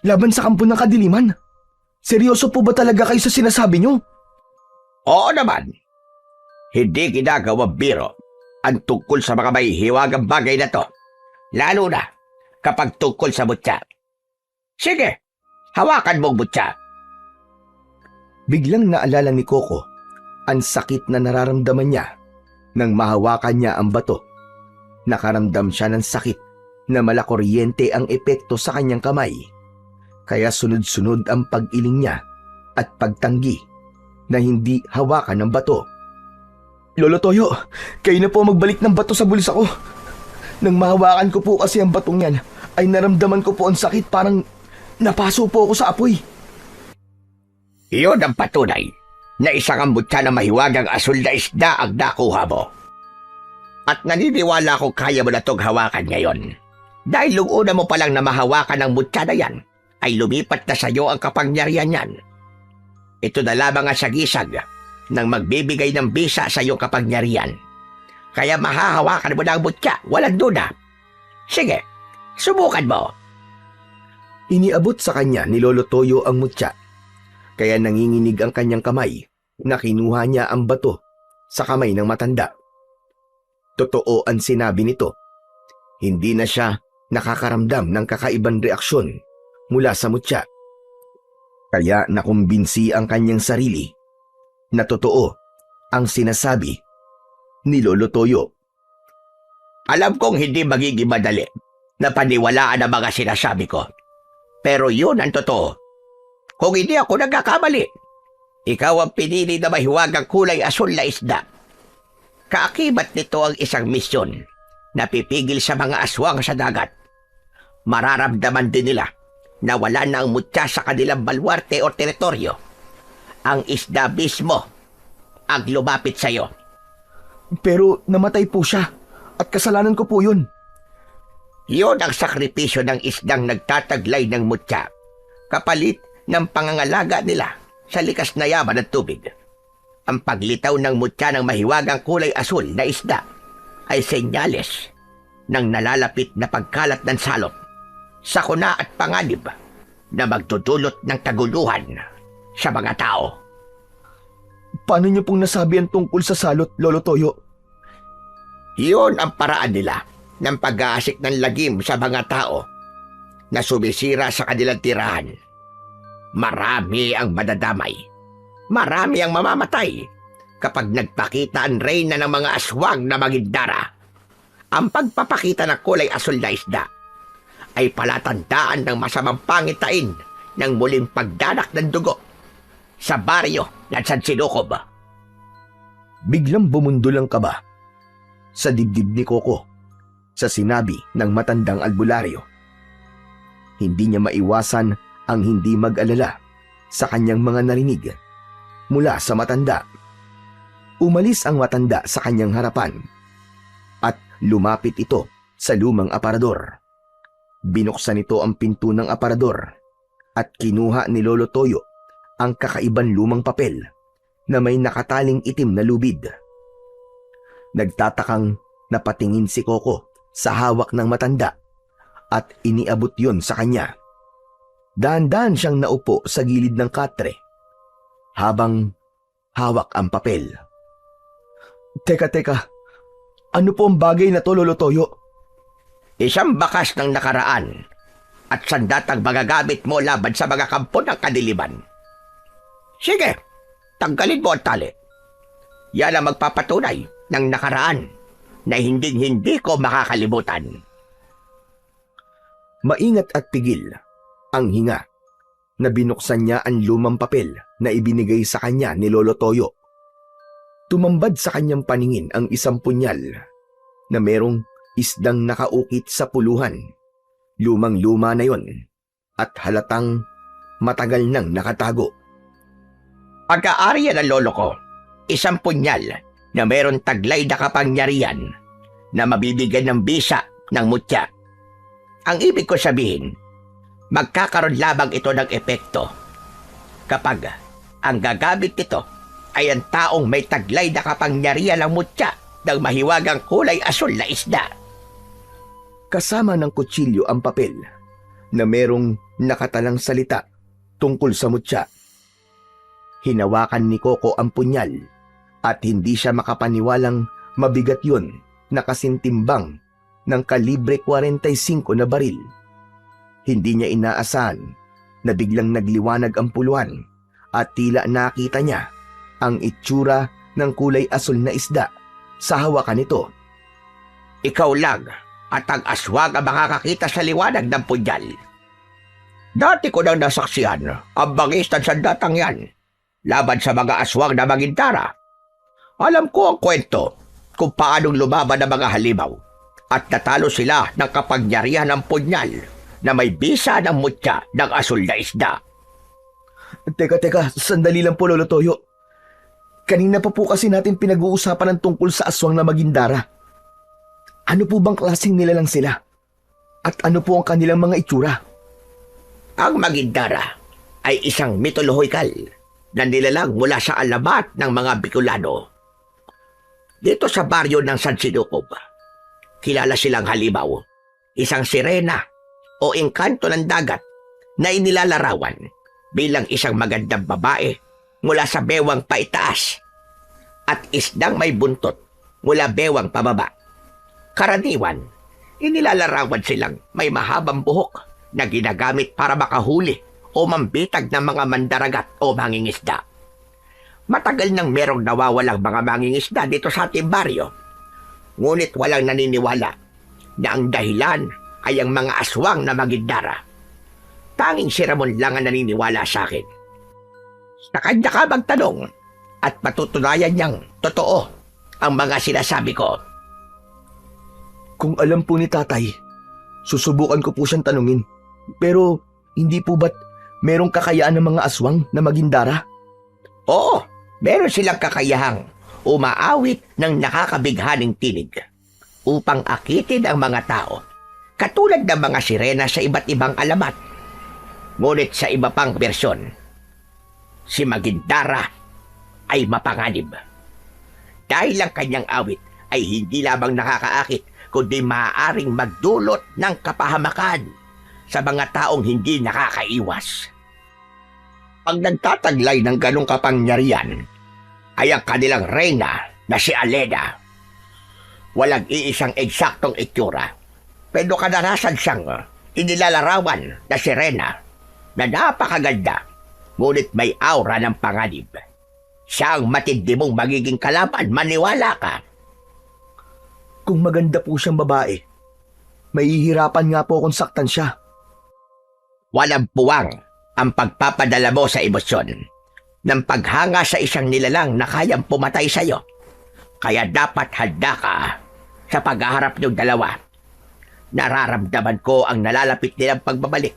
Laban sa kampo ng kadiliman? Seryoso po ba talaga kayo sa sinasabi nyo? Oo naman. Hindi ginagawang biro ang tungkol sa mga mahihiwagang bagay na to, lalo na kapag tungkol sa mutya. Sige, hawakan mong mutya. Biglang naalala ni Coco ang sakit na nararamdaman niya nang mahawakan niya ang bato. Nakaramdam siya ng sakit na malakuryente ang epekto sa kanyang kamay. Kaya sunod-sunod ang pag-iling niya at pagtanggi na hindi hawakan ng bato. Lolo Toyo, kayo na po magbalik ng bato sa bulsa ko. Nang mahawakan ko po kasi ang batong yan, ay naramdaman ko po ang sakit, parang napaso po ako sa apoy. Iyon ang patunay na isang ambutsa na mahiwagang asul na isda ang nakuha mo. At naniniwala ko kaya mo na itong hawakan ngayon. Dahil nung una mo palang na mahawakan ng mutya na yan, ay lumipat na sa iyo ang kapangyarihan yan. Ito na lamang ang sagisag ng magbibigay ng bisa sa iyong kapangyarihan. Kaya mahahawakan mo na ang mutya, walang duda. Sige, subukan mo. Iniabot sa kanya ni Lolo Toyo ang mutya. Kaya nanginginig ang kanyang kamay na kinuha niya ang bato sa kamay ng matanda. Totoo ang sinabi nito. Hindi na siya nakakaramdam ng kakaibang reaksyon mula sa mutya. Kaya nakumbinsi ang kanyang sarili na totoo ang sinasabi ni Lolo Toyo. Alam kong hindi magiging madali na paniwalaan ang mga sinasabi ko. Pero yun ang totoo. Kung hindi ako nagkakamali, ikaw ang pinili na mahiwagang kulay asul na isda. Kaakibat nito ang isang misyon na pipigil sa mga aswang sa dagat. Mararamdaman din nila na wala na ang mutya sa kanilang balwarte o teritoryo. Ang isda mismo ang lumapit sa iyo. Pero namatay po siya at kasalanan ko po yun. Yun ang sakripisyo ng isdang nagtataglay ng mutya, kapalit ng pangangalaga nila sa likas na yaman ng tubig. Ang paglitaw ng mutya ng mahiwagang kulay asul na isda ay senyales ng nalalapit na pagkalat ng salot, sakuna at panganib na magdudulot ng kaguluhan sa mga tao. Paano niyo pong nasabi ang tungkol sa salot, Lolo Toyo? Iyon ang paraan nila ng pag-aasik ng lagim sa mga tao na sumisira sa kanilang tirahan. Marami ang madadamay. Marami ang mamamatay kapag nagpakita ang reyna ng mga aswang na magindara. Ang pagpapakita ng kulay asul na isda ay palatandaan ng masamang pangitain ng muling pagdanak ng dugo sa baryo ng San Sinukob. Biglang bumundol ang kaba sa dibdib ni Coco sa sinabi ng matandang albularyo. Hindi niya maiwasan ang hindi mag-alala sa kanyang mga narinig mula sa matanda. Umalis ang matanda sa kanyang harapan at lumapit ito sa lumang aparador. Binuksan nito ang pinto ng aparador at kinuha ni Lolo Toyo ang kakaibang lumang papel na may nakataling itim na lubid. Nagtatakang napatingin si Coco sa hawak ng matanda at iniabot yon sa kanya. Dahan-dahan siyang naupo sa gilid ng katre habang hawak ang papel. Teka, ano po ang bagay na to, Lolo Toyo? Isang bakas ng nakaraan at sandatang magagamit mo laban sa mga kampo ng kadiliman. Sige, tanggalin mo ang tali. Yan ang magpapatunay ng nakaraan na hindi ko makakalimutan. Maingat at pigil ang hinga na binuksan niya ang lumang papel na ibinigay sa kanya ni Lolo Toyo. Tumambad sa kanyang paningin ang isang punyal na merong isdang nakaukit sa puluhan. Lumang-luma na yon at halatang matagal nang nakatago. Pagka-ari yan ng lolo ko, isang punyal na meron taglay na kapangyarihan na mabibigyan ng bisa ng mutya. Ang ibig ko sabihin, magkakaroon lamang ito ng epekto kapag ang gagamit nito ay ang taong may taglay na kapangyarihan ng mutya ng mahiwagang kulay asul na isda. Kasama ng kutsilyo ang papel na merong nakatalang salita tungkol sa mutya. Hinawakan ni Coco ang punyal at hindi siya makapaniwalang mabigat yun na kasintimbang ng kalibre 45 na baril. Hindi niya inaasahan na biglang nagliwanag ang puluhan at tila nakita niya ang itsura ng kulay asul na isda sa hawakan nito. Ikaw lang at ang aswang ang makakakita sa liwanag ng punyal. Dati ko nang nasaksihan ang bangis ng sandatang yan laban sa mga aswang na magintara. Alam ko ang kwento kung paanong lumaban ang mga halimaw at natalo sila ng kapangyarihan ng punyal na may bisa ng mutya ng asul na isda. Teka, sandali lang po, Lolo Toyo. Kanina pa po kasi natin pinag-uusapan ng tungkol sa aswang na magindara. Ano po bang klaseng nilalang sila? At ano po ang kanilang mga itsura? Ang magindara ay isang mitolohikal na nilalang mula sa alamat ng mga Bicolano. Dito sa baryo ng San Sinukob, kilala silang halimaw, isang sirena o engkanto ng dagat na inilalarawan bilang isang magandang babae mula sa bewang paitaas at isdang may buntot mula bewang pababa. Karaniwan, inilalarawan silang may mahabang buhok na ginagamit para makahuli o mambitag ng mga mandaragat o mangingisda. Matagal nang merong nawawalang mga mangingisda dito sa ating baryo. Ngunit walang naniniwala na ang dahilan ay ang mga aswang na magindara. Tanging si Ramon lang ang naniniwala sa akin. Sa kanya ka magtanong at patutunayan niyang totoo ang mga sinasabi ko. Kung alam po ni tatay, susubukan ko po siyang tanungin. Pero hindi po ba't merong kakayaan ng mga aswang na magindara? Oo, meron silang kakayahang umaawit ng nakakabighaning tinig upang akitin ang mga tao, katulad ng mga sirena sa iba't ibang alamat. Ngunit sa iba pang bersyon, si Magindara ay mapanganib. Dahil ang kanyang awit ay hindi lamang nakakaakit, kundi maaaring magdulot ng kapahamakan sa mga taong hindi nakakaiwas. Ang nagtataglay ng ganong kapangyarihan ay ang kanilang reyna na si Aleda. Walang iisang eksaktong itsura, pero kadalasan siyang inilalarawan na sirena na napakaganda, ngunit may aura ng panganib. Siya ang matindi mong magiging kalaban, maniwala ka. Kung maganda po siyang babae, mahihirapan nga po kung saktan siya. Walang puwang ang pagpapadala mo sa emosyon ng paghanga sa isang nilalang na kayang pumatay sa iyo. Kaya dapat handa ka sa paghaharap ng dalawa. Nararamdaman ko ang nalalapit nilang pagbabalik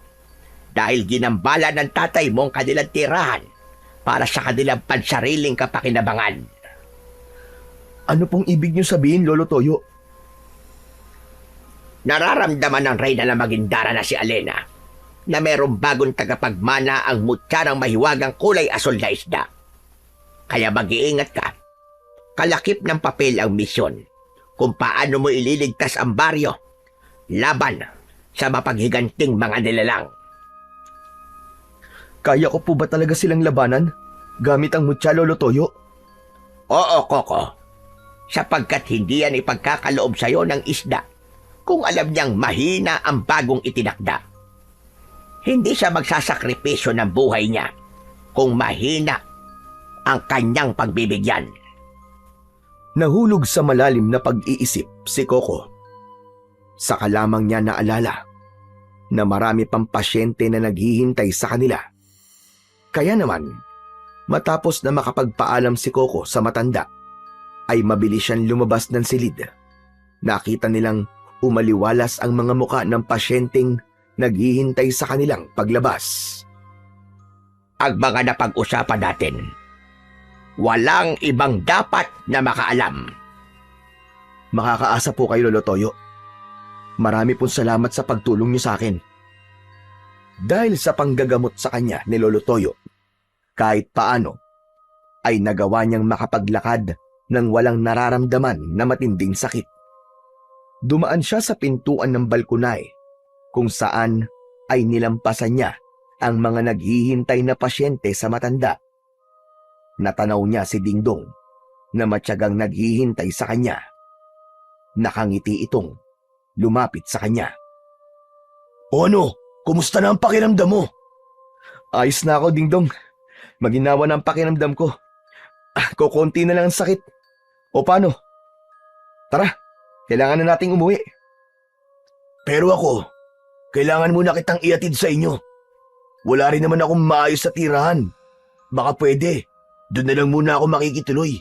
dahil ginambala ng tatay mo ang kanilang tirahan para sa kanilang pansariling kapakinabangan. Ano pong ibig niyo sabihin, Lolo Toyo? Nararamdaman ng reyna na magindara na si Alena na mayroong bagong tagapagmana ang mutya ng mahiwagang kulay asul na isda. Kaya mag-iingat ka. Kalakip ng papel ang misyon kung paano mo ililigtas ang baryo laban sa mapaghiganting mga nilalang. Kaya ko po ba talaga silang labanan gamit ang mutya, Lolo Toyo? Oo, Koko. Sapagkat hindi yan ipagkakaloob sa'yo ng isda kung alam niyang mahina ang bagong itinakda. Hindi siya magsasakripisyo ng buhay niya kung mahina ang kanyang pagbibigyan. Nahulog sa malalim na pag-iisip si Coco. Saka lamang niya naalala na marami pang pasyente na naghihintay sa kanila. Kaya naman, matapos na makapagpaalam si Coco sa matanda, ay mabilis siyang lumabas ng silid. Nakita nilang umaliwalas ang mga muka ng pasyenteng naghihintay sa kanilang paglabas. Ang mga napag-usapan natin, walang ibang dapat na makaalam. Makakaasa po kayo, Lolo Toyo. Marami pong salamat sa pagtulong niyo sa akin. Dahil sa panggagamot sa kanya ni Lolo Toyo, kahit paano, ay nagawa niyang makapaglakad nang walang nararamdaman na matinding sakit. Dumaan siya sa pintuan ng balkonay kung saan ay nilampasan niya ang mga naghihintay na pasyente sa matanda. Natanaw niya si Dingdong na matyagang naghihintay sa kanya. Nakangiti itong lumapit sa kanya. O ano? Kumusta na ang pakiramdam mo? Ayos na ako, Dingdong. Maginawa na ang pakiramdam ko. Kukunti na lang ang sakit. O paano? Tara, kailangan na nating umuwi. Pero ako, kailangan muna kitang iatid sa inyo. Wala rin naman akong maayos sa tirahan. Baka pwede, doon na lang muna ako makikituloy.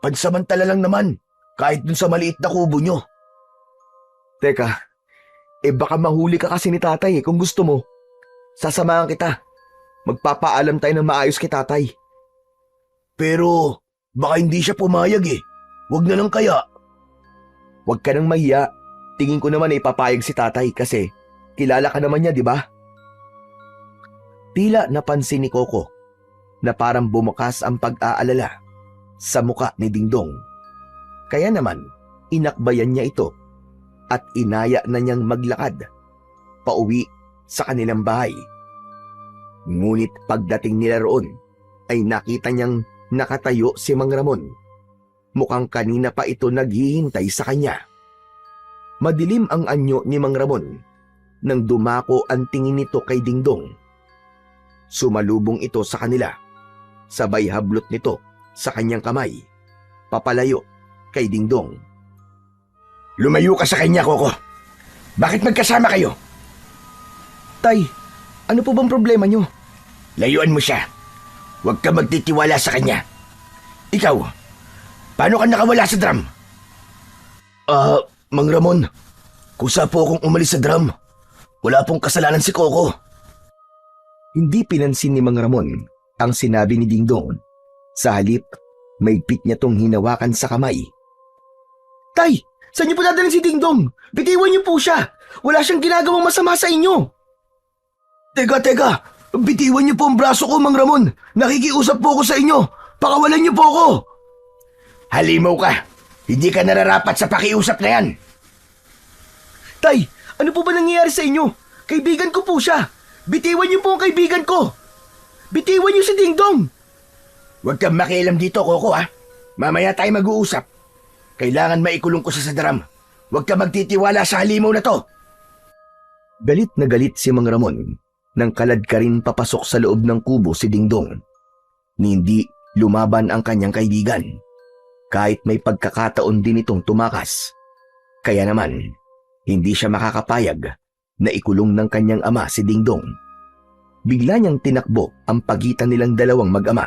Pansamantala lang naman, kahit dun sa maliit na kubo nyo. Teka, baka mahuli ka kasi ni tatay kung gusto mo. Sasamahan kita. Magpapaalam tayo ng maayos kay tatay. Pero baka hindi siya pumayag Huwag na lang kaya. Huwag ka nang mahiya. Tingin ko naman ipapayag si tatay kasi kilala ka naman niya, di ba? Tila napansin ni Coco na parang bumukas ang pag-aalala sa muka ni Dingdong. Kaya naman, inakbayan niya ito at inaya na niyang maglakad pauwi sa kanilang bahay. Ngunit pagdating nila roon, ay nakita niyang nakatayo si Mang Ramon. Mukhang kanina pa ito naghihintay sa kanya. Madilim ang anyo ni Mang Ramon nang dumako ang tingin nito kay Dingdong. Sumalubong ito sa kanila, sabay hablot nito sa kanyang kamay, papalayo kay Dingdong. Lumayo ka sa kanya, Coco. Bakit magkasama kayo? Tay, ano po bang problema niyo? Layuan mo siya. Huwag ka magtitiwala sa kanya. Ikaw, paano ka nakawala sa drum? Mang Ramon, kusa po akong umalis sa drum. Wala pong kasalanan si Coco. Hindi pinansin ni Mang Ramon ang sinabi ni Dingdong. Sa halip, maigpit niya tong hinawakan sa kamay. Tay, saan niyo po dadalhin si Dingdong? Bitiwan niyo po siya. Wala siyang ginagawang masama sa inyo. Teka. Bitiwan niyo po ang braso ko, Mang Ramon. Nakikiusap po ako sa inyo. Pakawalan niyo po ako. Halimaw ka. Hindi ka nararapat sa pakiusap na yan. Tay, ano po ba nangyayari sa inyo? Kaibigan ko po siya. Bitiwan niyo po ang kaibigan ko. Bitiwan niyo si Dingdong. Huwag kang makialam dito, Coco, ha? Mamaya tayo mag-uusap. Kailangan maikulong ko sa drum. Huwag ka magtitiwala sa halimaw na to. Galit na galit si Mang Ramon nang kalad ka rin papasok sa loob ng kubo si Dingdong. Hindi lumaban ang kanyang kaibigan, kahit may pagkakataon din itong tumakas. Kaya naman, hindi siya makakapayag na ikulong ng kanyang ama si Dingdong. Bigla niyang tinakbo ang pagitan nilang dalawang mag-ama.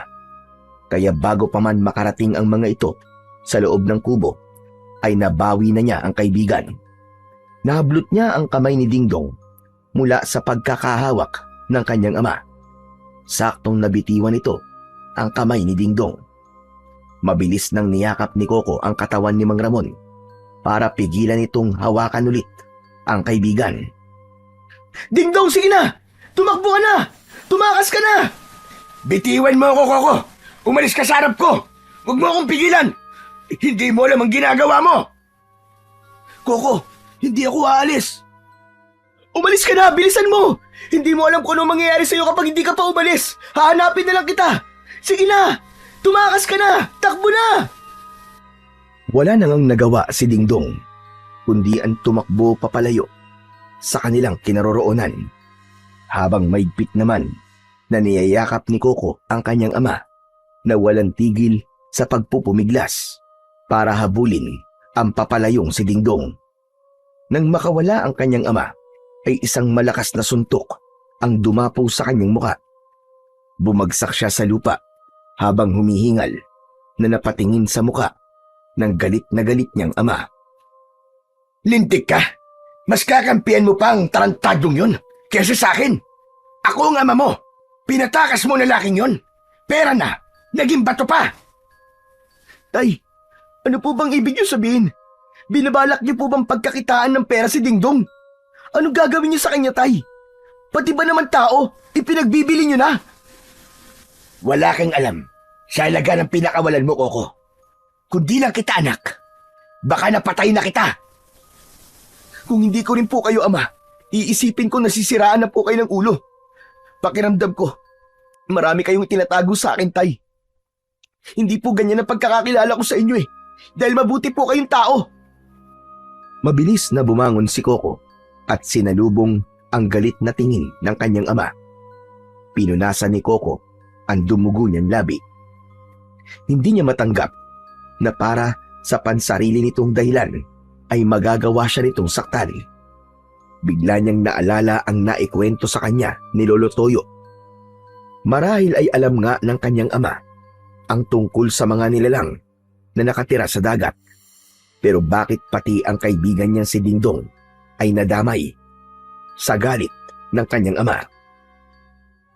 Kaya bago pa man makarating ang mga ito sa loob ng kubo, ay nabawi na niya ang kaibigan. Nahablot niya ang kamay ni Dingdong mula sa pagkakahawak ng kanyang ama. Saktong nabitiwan ito ang kamay ni Dingdong. Mabilis nang niyakap ni Coco ang katawan ni Mang Ramon para pigilan itong hawakan ulit ang kaibigan. Dingdong, sige na! Tumakbo ka na! Tumakas ka na! Bitiwan mo ako, Coco! Umalis ka sa harap ko! Huwag mo akong pigilan! Hindi mo alam ang ginagawa mo! Coco, hindi ako aalis. Umalis ka na! Bilisan mo! Hindi mo alam kung ano mangyayari sa'yo kapag hindi ka pa umalis. Hahanapin na lang kita. Sige na! Tumakas ka na! Takbo na! Wala na ngang nagawa si Dingdong, kundi ang tumakbo papalayo sa kanilang kinaroroonan. Habang maigpit naman na niyayakap ni Coco ang kanyang ama na walang tigil sa pagpupumiglas para habulin ang papalayong si Dingdong. Nang makawala ang kanyang ama, ay isang malakas na suntok ang dumapo sa kanyang muka. Bumagsak siya sa lupa habang humihingal na napatingin sa muka ng galit na galit niyang ama. Lintik ka! Mas kakampihan mo pa ang tarantadong yun kaysa sa akin. Ako ang ama mo. Pinatakas mo na laking yun. Pera na. Naging bato pa. Tay, ano po bang ibig niyo sabihin? Binabalak niyo po bang pagkakitaan ng pera si Dingdong? Ano gagawin niyo sa kanya, Tay? Pati ba naman tao, ipinagbibili niyo na? Wala kang alam sa halaga ng pinakawalan mo, Coco. Kung di lang kita anak, baka napatay na kita. Kung hindi ko rin po kayo ama, iisipin ko nasisiraan na po kayo ng ulo. Pakiramdam ko, marami kayong tinatago sa akin, Tay. Hindi po ganyan ang pagkakakilala ko sa inyo dahil mabuti po kayong tao. Mabilis na bumangon si Coco at sinalubong ang galit na tingin ng kanyang ama. Pinunasan ni Coco ang dumugo niyang labi. Hindi niya matanggap na para sa pansarili nitong dahilan ay magagawa siya nitong saktan. Bigla niyang naalala ang naikwento sa kanya ni Lolo Toyo. Marahil ay alam nga ng kanyang ama ang tungkol sa mga nilalang na nakatira sa dagat. Pero bakit pati ang kaibigan niyang si Dingdong ay nadamay sa galit ng kanyang ama?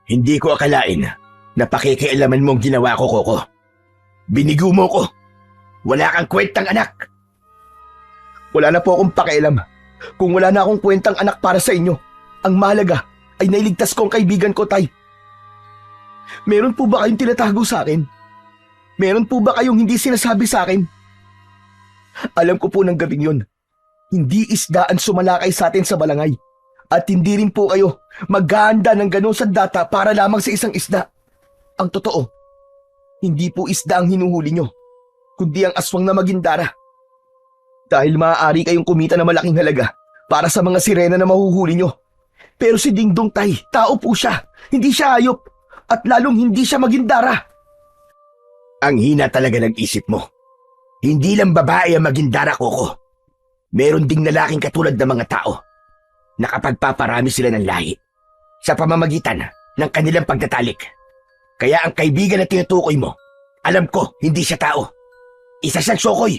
Hindi ko akalain na pakikialaman mo ang ginawa ko, Coco. Binigo mo ko. Wala kang kwentang anak. Wala na po akong pakialam. Kung wala na akong kwentang anak para sa inyo, ang mahalaga ay nailigtas ko ang kaibigan ko, Tay. Meron po ba kayong tinatago sa akin? Meron po ba kayong hindi sinasabi sa akin? Alam ko po ng gabing yun, hindi isda ang sumalakay sa atin sa balangay. At hindi rin po kayo maghahanda ng ganong sandata para lamang sa isang isda. Ang totoo, hindi po isda ang hinuhuli nyo, kundi ang aswang na Magindara. Dahil maaari kayong kumita ng malaking halaga para sa mga sirena na mahuhuli nyo. Pero si Dingdong, Tay, tao po siya, hindi siya hayop, at lalong hindi siya Magindara. Ang hina talaga ng isip mo. Hindi lang babae ang Magindara, Coco. Meron ding lalaking katulad ng mga tao na kapagpaparami sila ng lahi sa pamamagitan ng kanilang pagtatalik. Kaya ang kaibigan na tinutukoy mo, alam ko, hindi siya tao. Isa siyang sokoy.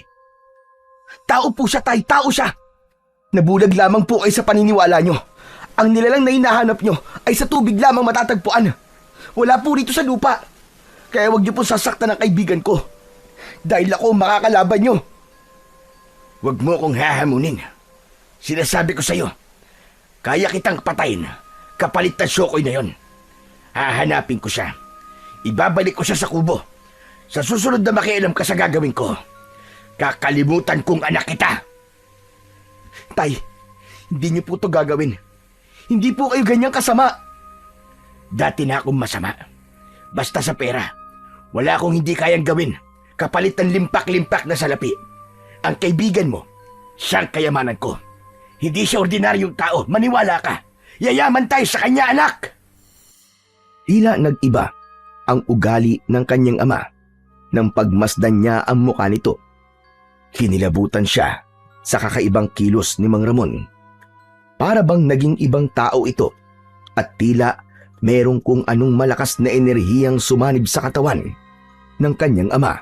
Tao po siya, Tay, tao siya. Nabulag lamang po kayo sa paniniwala nyo. Ang nilalang na hinahanap nyo ay sa tubig lamang matatagpuan. Wala po rito sa lupa. Kaya huwag niyo po sasaktan ang kaibigan ko. Dahil ako makakalaban nyo. Huwag mo akong hahamunin. Sinasabi ko sa'yo, kaya kitang patayin kapalit ng sokoy na yon. Hahanapin ko siya. Ibabalik ko siya sa kubo. Sa susunod na makialam ka sa gagawin ko, kakalimutan kong anak kita. Tay, hindi niyo po ito gagawin. Hindi po kayo ganyang kasama. Dati na akong masama. Basta sa pera, wala akong hindi kayang gawin kapalit ng limpak-limpak na salapi. Ang kaibigan mo, siyang kayamanan ko. Hindi siya ordinaryong tao, maniwala ka. Yayaman tayo sa kanya, anak! Tila nag-iba ang ugali ng kanyang ama nang pagmasdan niya ang mukha nito. Kinilabutan siya sa kakaibang kilos ni Mang Ramon. Para bang naging ibang tao ito at tila merong kung anong malakas na enerhiyang sumanib sa katawan ng kanyang ama.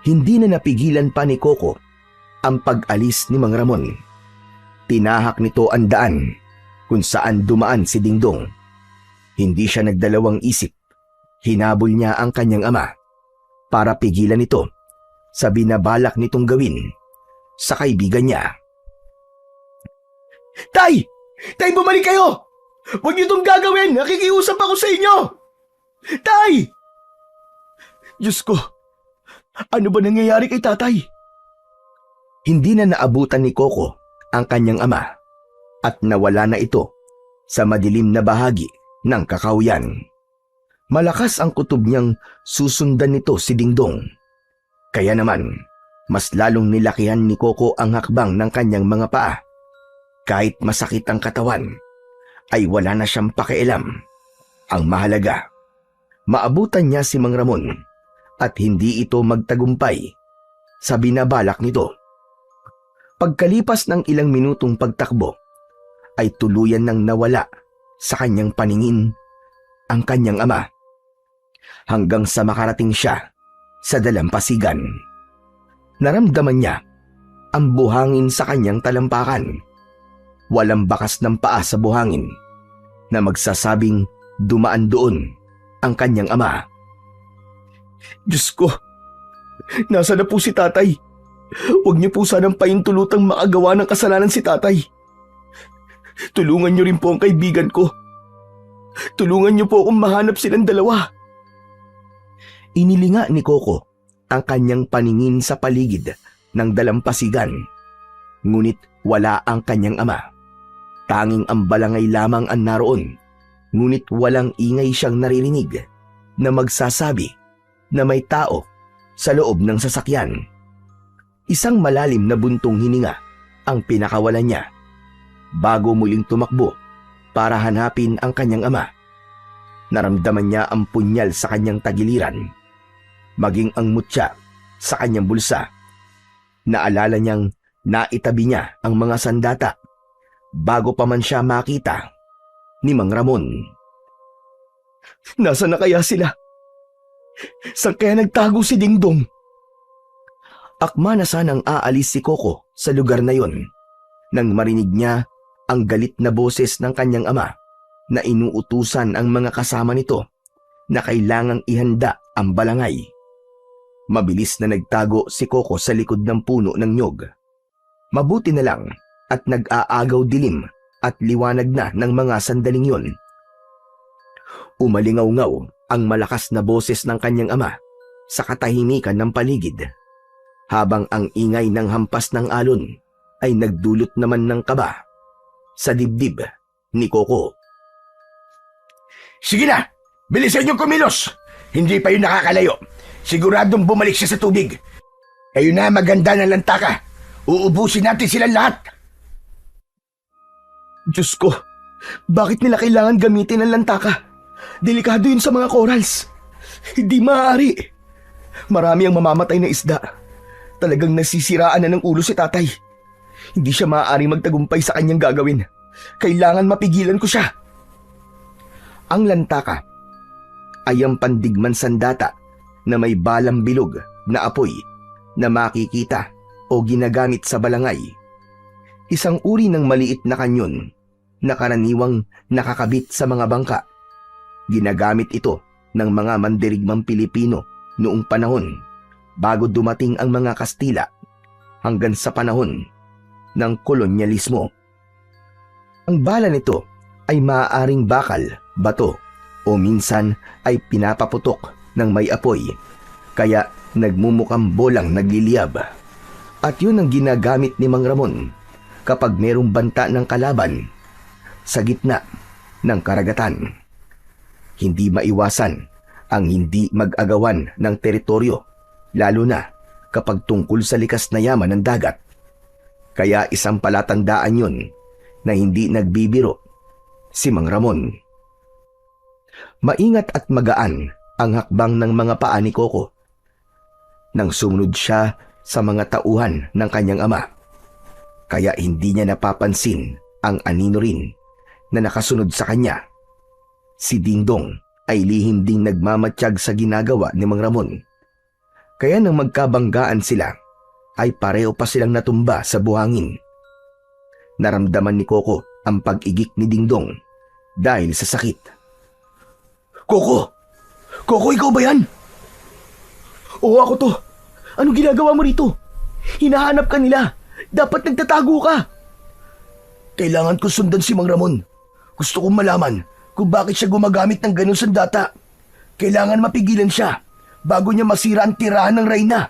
Hindi na napigilan pa ni Coco ang pag-alis ni Mang Ramon. Tinahak nito ang daan kung saan dumaan si Dingdong Hindi siya nagdalawang isip. Hinabol niya ang kanyang ama para pigilan ito sa binabalak nitong gawin sa kaibigan niya. Tay! Tay, bumalik kayo! Huwag niyo itong gagawin! Nakikiusap ako sa inyo! Tay! Diyos ko, ano ba nangyayari kay tatay? Hindi na naabutan ni Coco ang kanyang ama at nawala na ito sa madilim na bahagi ng kakahuyan. Malakas ang kutob niyang susundan nito si Dingdong. Kaya naman, mas lalong nilakihan ni Coco ang hakbang ng kanyang mga paa. Kahit masakit ang katawan, ay wala na siyang pakialam. Ang mahalaga, maabutan niya si Mang Ramon at hindi ito magtagumpay sa binabalak nito. Pagkalipas ng ilang minutong pagtakbo, ay tuluyan nang nawala sa kanyang paningin ang kanyang ama hanggang sa makarating siya sa dalampasigan. Naramdaman niya ang buhangin sa kanyang talampakan. Walang bakas ng paa sa buhangin na magsasabing dumaan doon ang kanyang ama. Diyos ko, nasa na po si tatay? Huwag niyo po sanang paintulutang makagawa ng kasalanan si tatay. Tulungan niyo rin po ang kaibigan ko. Tulungan niyo po akong mahanap silang dalawa. Inilinga ni Coco ang kanyang paningin sa paligid ng dalampasigan. Ngunit wala ang kanyang ama. Tanging ang balangay lamang ang naroon. Ngunit walang ingay siyang naririnig na magsasabi na may tao sa loob ng sasakyan. Isang malalim na buntong hininga ang pinakawalan niya bago muling tumakbo para hanapin ang kanyang ama. Naramdaman niya ang punyal sa kanyang tagiliran, maging ang mutya sa kanyang bulsa. Naalala niyang naitabi niya ang mga sandata bago pa man siya makita ni Mang Ramon. Nasaan na kaya sila? Saan kaya nagtago si Dingdong? Akma na sanang aalis si Coco sa lugar na yon nang marinig niya ang galit na boses ng kanyang ama na inuutusan ang mga kasama nito na kailangang ihanda ang balangay. Mabilis na nagtago si Coco sa likod ng puno ng nyog. Mabuti na lang at nag-aagaw dilim at liwanag na ng mga sandaling yon. Umalingaw-ngaw ang malakas na boses ng kanyang ama sa katahimikan ng paligid, habang ang ingay ng hampas ng alon ay nagdulot naman ng kaba sa dibdib ni Coco. Sige na! Bilisan niyong kumilos! Hindi pa yun nakakalayo. Siguradong bumalik siya sa tubig. Kayo na maganda ng lantaka. Uubusin natin silang lahat. Diyos ko, bakit nila kailangan gamitin ang lantaka? Delikado yun sa mga corals. Hindi maaari. Marami ang mamamatay na isda. Talagang nasisiraan na ng ulo si tatay. Hindi siya maaaring magtagumpay sa kanyang gagawin. Kailangan mapigilan ko siya. Ang lantaka ay ang pandigman sandata na may balang bilog na apoy na makikita o ginagamit sa balangay. Isang uri ng maliit na kanyon na karaniwang nakakabit sa mga bangka. Ginagamit ito ng mga mandirigmang Pilipino noong panahon bago dumating ang mga Kastila hanggang sa panahon ng kolonyalismo. Ang bala nito ay maaaring bakal, bato o minsan ay pinapaputok ng may apoy, kaya nagmumukhang bolang nagliliyab. At yun ang ginagamit ni Mang Ramon kapag merong banta ng kalaban sa gitna ng karagatan. Hindi maiwasan ang hindi mag-agawan ng teritoryo, lalo na kapag tungkol sa likas na yaman ng dagat. Kaya isang palatandaan yun na hindi nagbibiro si Mang Ramon. Maingat at magaan ang hakbang ng mga paa ni Coco nang sumunod siya sa mga tauhan ng kanyang ama. Kaya hindi niya napapansin ang anino rin na nakasunod sa kanya. Si Dingdong ay lihim ding nagmamatsyag sa ginagawa ni Mang Ramon. Kaya nang magkabanggaan sila, ay pareho pa silang natumba sa buhangin. Naramdaman ni Coco ang pag-igik ni Dingdong dahil sa sakit. Koko! Koko, ikaw ba yan? Oo, ako to. Anong ginagawa mo rito? Hinahanap ka nila. Dapat nagtatago ka. Kailangan ko sundan si Mang Ramon. Gusto kong malaman kung bakit siya gumagamit ng ganun sandata. Kailangan mapigilan siya bago niya masira ang tirahan ng Reyna.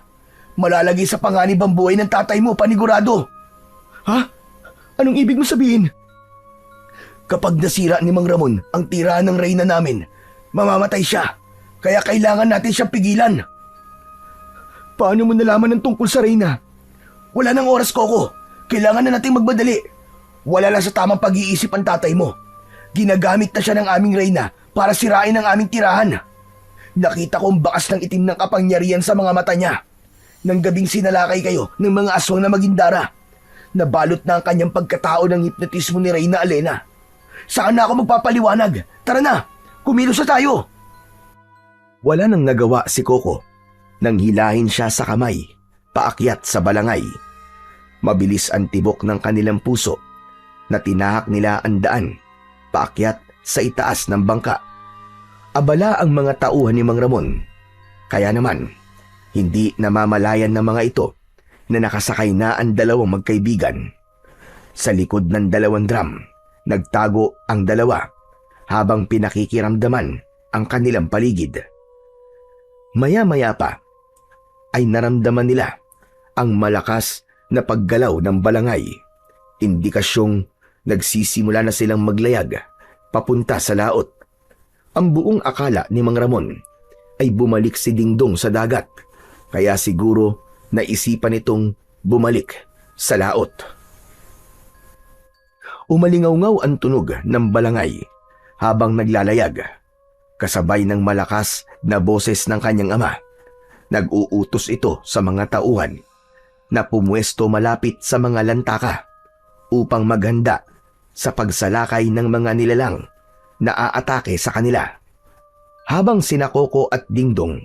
Malalagay sa panganib ang buhay ng tatay mo, panigurado. Ha? Anong ibig mo sabihin? Kapag nasira ni Mang Ramon ang tirahan ng Reyna namin, mamamatay siya. Kaya kailangan natin siyang pigilan. Paano mo nalaman ng tungkol sa Reyna? Wala nang oras, Koko. Kailangan na nating magbadali. Wala lang sa tamang pag-iisip ang tatay mo. Ginagamit na siya ng aming Reyna para sirain ang aming tirahan. Nakita ko ang bakas ng itim ng kapangyarihan sa mga mata niya. Nang gabing sinalakay kayo ng mga aswang na magindara, nabalot na ang kanyang pagkatao ng hipnotismo ni Reyna Alena. Saan na ako magpapaliwanag? Tara na, kumilos na tayo. Wala nang nagawa si Koko nang hilahin siya sa kamay, paakyat sa balangay. Mabilis ang tibok ng kanilang puso na tinahak nila ang daan, paakyat sa itaas ng bangka. Abala ang mga tauhan ni Mang Ramon. Kaya naman, hindi namamalayan ng mga ito na nakasakay na ang dalawang magkaibigan. Sa likod ng dalawang drum, nagtago ang dalawa habang pinakikiramdaman ang kanilang paligid. Maya-maya pa ay naramdaman nila ang malakas na paggalaw ng balangay. Indikasyong nagsisimula na silang maglayag papunta sa laot. Ang buong akala ni Mang Ramon ay bumalik si Dingdong sa dagat, kaya siguro naisipan itong bumalik sa laot. Umalingaw-ngaw ang tunog ng balangay habang naglalayag, kasabay ng malakas na boses ng kanyang ama. Nag-uutos ito sa mga tauhan na pumwesto malapit sa mga lantaka upang maghanda sa pagsalakay ng mga nilalang na aatake sa kanila. Habang sina Koko at Dingdong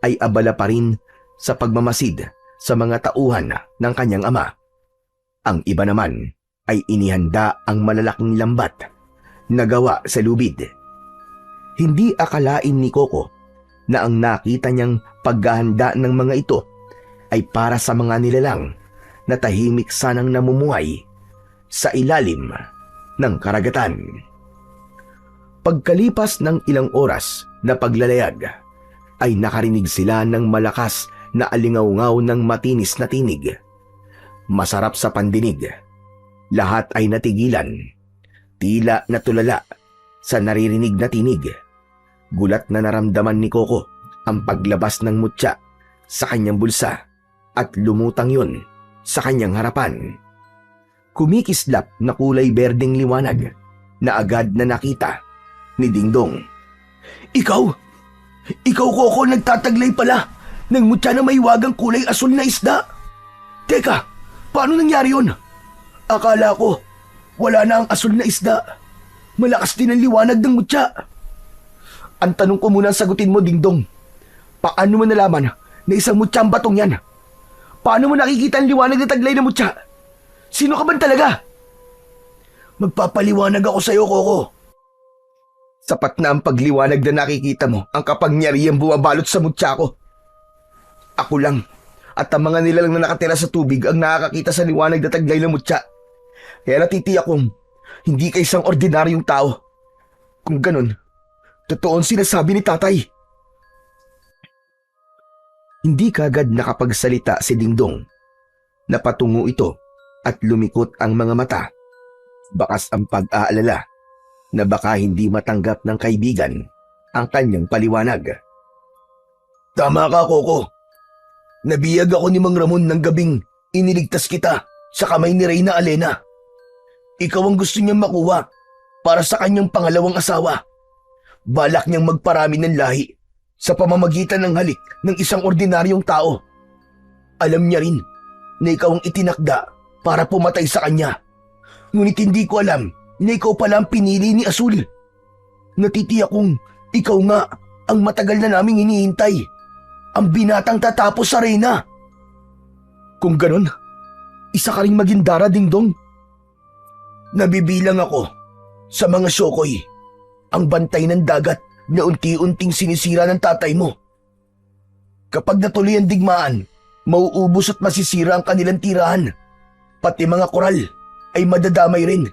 ay abala pa rin sa pagmamasid sa mga tauhan ng kanyang ama, ang iba naman ay inihanda ang malalaking lambat na gawa sa lubid. Hindi akalain ni Koko na ang nakita niyang paghahanda ng mga ito ay para sa mga nilalang na tahimik sanang namumuhay sa ilalim ng karagatan. Pagkalipas ng ilang oras na paglalayag, ay nakarinig sila ng malakas na alingaw-ngaw ng matinis na tinig. Masarap sa pandinig. Lahat ay natigilan. Tila natulala sa naririnig na tinig. Gulat na naramdaman ni Koko ang paglabas ng mutya sa kanyang bulsa at lumutang yun sa kanyang harapan. Kumikislap na kulay berdeng liwanag na agad na nakita ni Dingdong. Ikaw? Ikaw, Koko, nagtataglay pala ng mutya na may wagang kulay asul na isda. Teka, paano nangyari yun? Akala ko, wala na ang asul na isda. Malakas din ang liwanag ng mutya. Ang tanong ko muna ang sagutin mo, Dingdong. Paano mo nalaman na isang mutya ang batong yan? Paano mo nakikita ang liwanag na taglay ng mutya? Sino ka ba talaga? Magpapaliwanag ako sa'yo, Koko. Sapat na ang pagliwanag na nakikita mo ang kapangyarihang bumabalot sa mutya ko. Ako lang at ang mga nilalang na nakatira sa tubig ang nakakakita sa liwanag na taglay ng mutya. Kaya natitiyak kong hindi ka isang ordinaryong tao. Kung ganun, totoo ang sinasabi ni tatay. Hindi kagad nakapagsalita si Dingdong. Napatungo ito at lumikot ang mga mata. Bakas ang pag-aalala na baka hindi matanggap ng kaibigan ang kanyang paliwanag. Tama ka, Koko. Nabiyag ako ni Mang Ramon ng gabing iniligtas kita sa kamay ni Reyna Alena. Ikaw ang gusto niyang makuha para sa kanyang pangalawang asawa. Balak niyang magparami ng lahi sa pamamagitan ng halik ng isang ordinaryong tao. Alam niya rin na ikaw ang itinakda para pumatay sa kanya. Ngunit hindi ko alam na ikaw pala ang pinili ni Asul. Natitiyak kong ikaw nga ang matagal na naming hinihintay. Ang binatang tatapos sa Reyna. Kung ganon, isa ka ring magindara, Dingdong. Nabibilang ako sa mga Shokoy, ang bantay ng dagat na unti-unting sinisira ng tatay mo. Kapag natuloy ang digmaan, mauubos at masisira ang kanilang tirahan. Pati mga koral ay madadamay rin.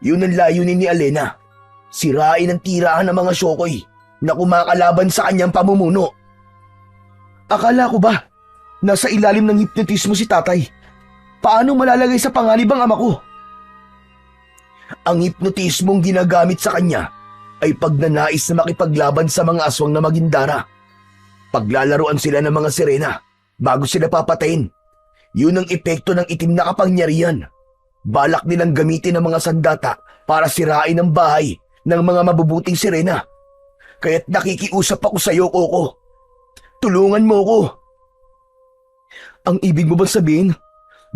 Yun ang layunin ni Alena. Sirain ang tirahan ng mga Shokoy na kumakalaban sa kanyang pamumuno. Akala ko ba nasa ilalim ng hipnotismo si tatay? Paano malalagay sa panganib ang ama ko? Ang hipnotismong ginagamit sa kanya ay pagnanais na makipaglaban sa mga aswang na Magindara. Paglalaruan sila ng mga sirena bago sila papatayin. Yun ang epekto ng itim na kapangyarihan. Balak nilang gamitin ang mga sandata para sirain ang bahay ng mga mabubuting sirena. Kaya't nakikiusap ako sa iyo, Coco. Tulungan mo ko. Ang ibig mo bang sabihin,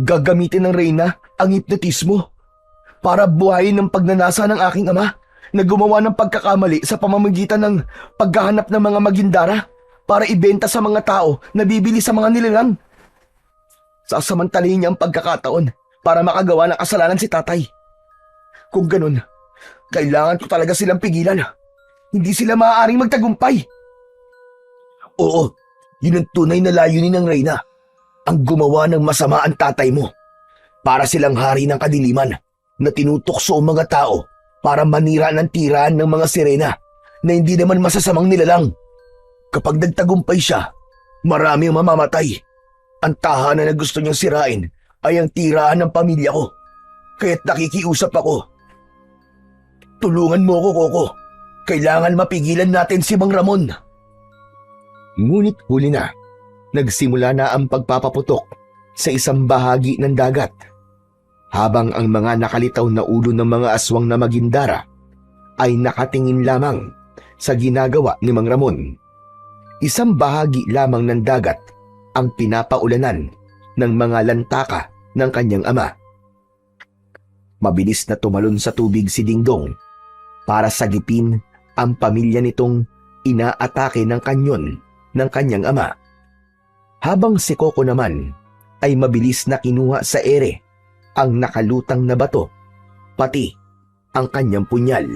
gagamitin ng Reyna ang hipnotismo para buhayin ang pagnanasa ng aking ama na gumawa ng pagkakamali sa pamamagitan ng paghahanap ng mga Magindara para ibenta sa mga tao na bibili sa mga nilalang? Sasamantalahin niya ang pagkakataon para makagawa ng kasalanan si tatay. Kung ganun, kailangan ko talaga silang pigilan. Hindi sila maaaring magtagumpay. Oo, yun ang tunay na layunin ng Reyna. Ang gumawa ng masama ang tatay mo. Para silang hari ng kadiliman na tinutokso ang mga tao para manira ng tirahan ng mga sirena na hindi naman masasamang nilalang. Kapag nagtagumpay siya, marami ang mamamatay. Ang tahanan na gusto niyang sirain ay ang tirahan ng pamilya ko. Kaya't nakikiusap ako. Tulungan mo ko, Coco. Kailangan mapigilan natin si Mang Ramon. Ngunit huli na, nagsimula na ang pagpapaputok sa isang bahagi ng dagat. Habang ang mga nakalitaw na ulo ng mga aswang na Magindara ay nakatingin lamang sa ginagawa ni Mang Ramon. Isang bahagi lamang ng dagat ang pinapaulanan ng mga lantaka ng kanyang ama. Mabilis na tumalon sa tubig si Dingdong para sagipin ang pamilya nitong inaatake ng kanyon ng kanyang ama. Habang si Coco naman ay mabilis na kinuha sa ere ang nakalutang na bato, pati ang kanyang punyal.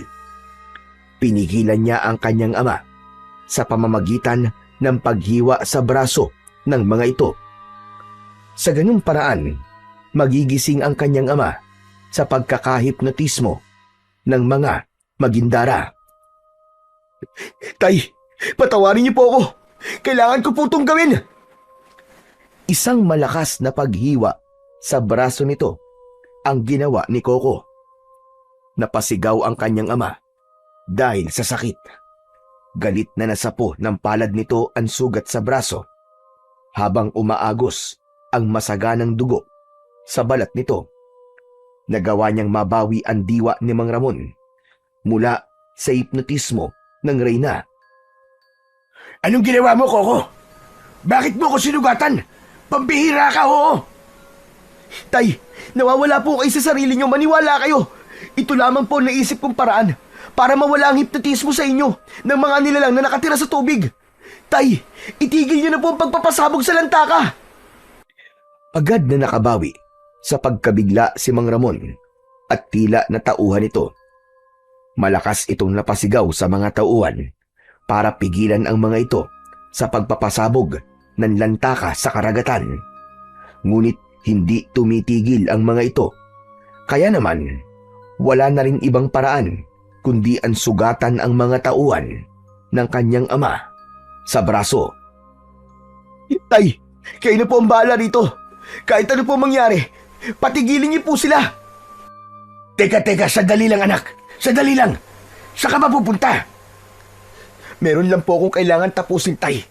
Pinigilan niya ang kanyang ama sa pamamagitan ng paghiwa sa braso ng mga ito. Sa ganung paraan, magigising ang kanyang ama sa pagkakahipnotismo ng mga Magindara. Tay, patawarin niyo po ako. Kailangan ko po itong gawin. Isang malakas na paghiwa sa braso nito ang ginawa ni Coco. Napasigaw ang kanyang ama dahil sa sakit. Galit na nasapo ng palad nito ang sugat sa braso habang umaagos ang masaganang dugo sa balat nito. Nagawa niyang mabawi ang diwa ni Mang Ramon mula sa hipnotismo ng Reyna. Anong ginawa mo, Coco? Bakit mo ko sinugatan? Pambihira ka, ho! Tay, nawawala po kayo sa sarili niyo. Maniwala kayo. Ito lamang po naisip kong paraan para mawala ang hipnotismo sa inyo ng mga nilalang na nakatira sa tubig. Tay, itigil niyo na po ang pagpapasabog sa lantaka. Agad na nakabawi sa pagkabigla si Mang Ramon at tila natauhan ito. Malakas itong napasigaw sa mga tauhan para pigilan ang mga ito sa pagpapasabog ng lantaka sa karagatan. Ngunit hindi tumitigil ang mga ito. Kaya naman, wala na rin ibang paraan kundi ang sugatan ang mga tauhan ng kanyang ama sa braso. Tay, kayo na po ang bahala rito. Kahit ano po mangyari, patigilin niyo po sila. Teka, sandali lang anak. Sandali lang. Saan ka mapupunta? Meron lang po akong kailangan tapusin, Tay.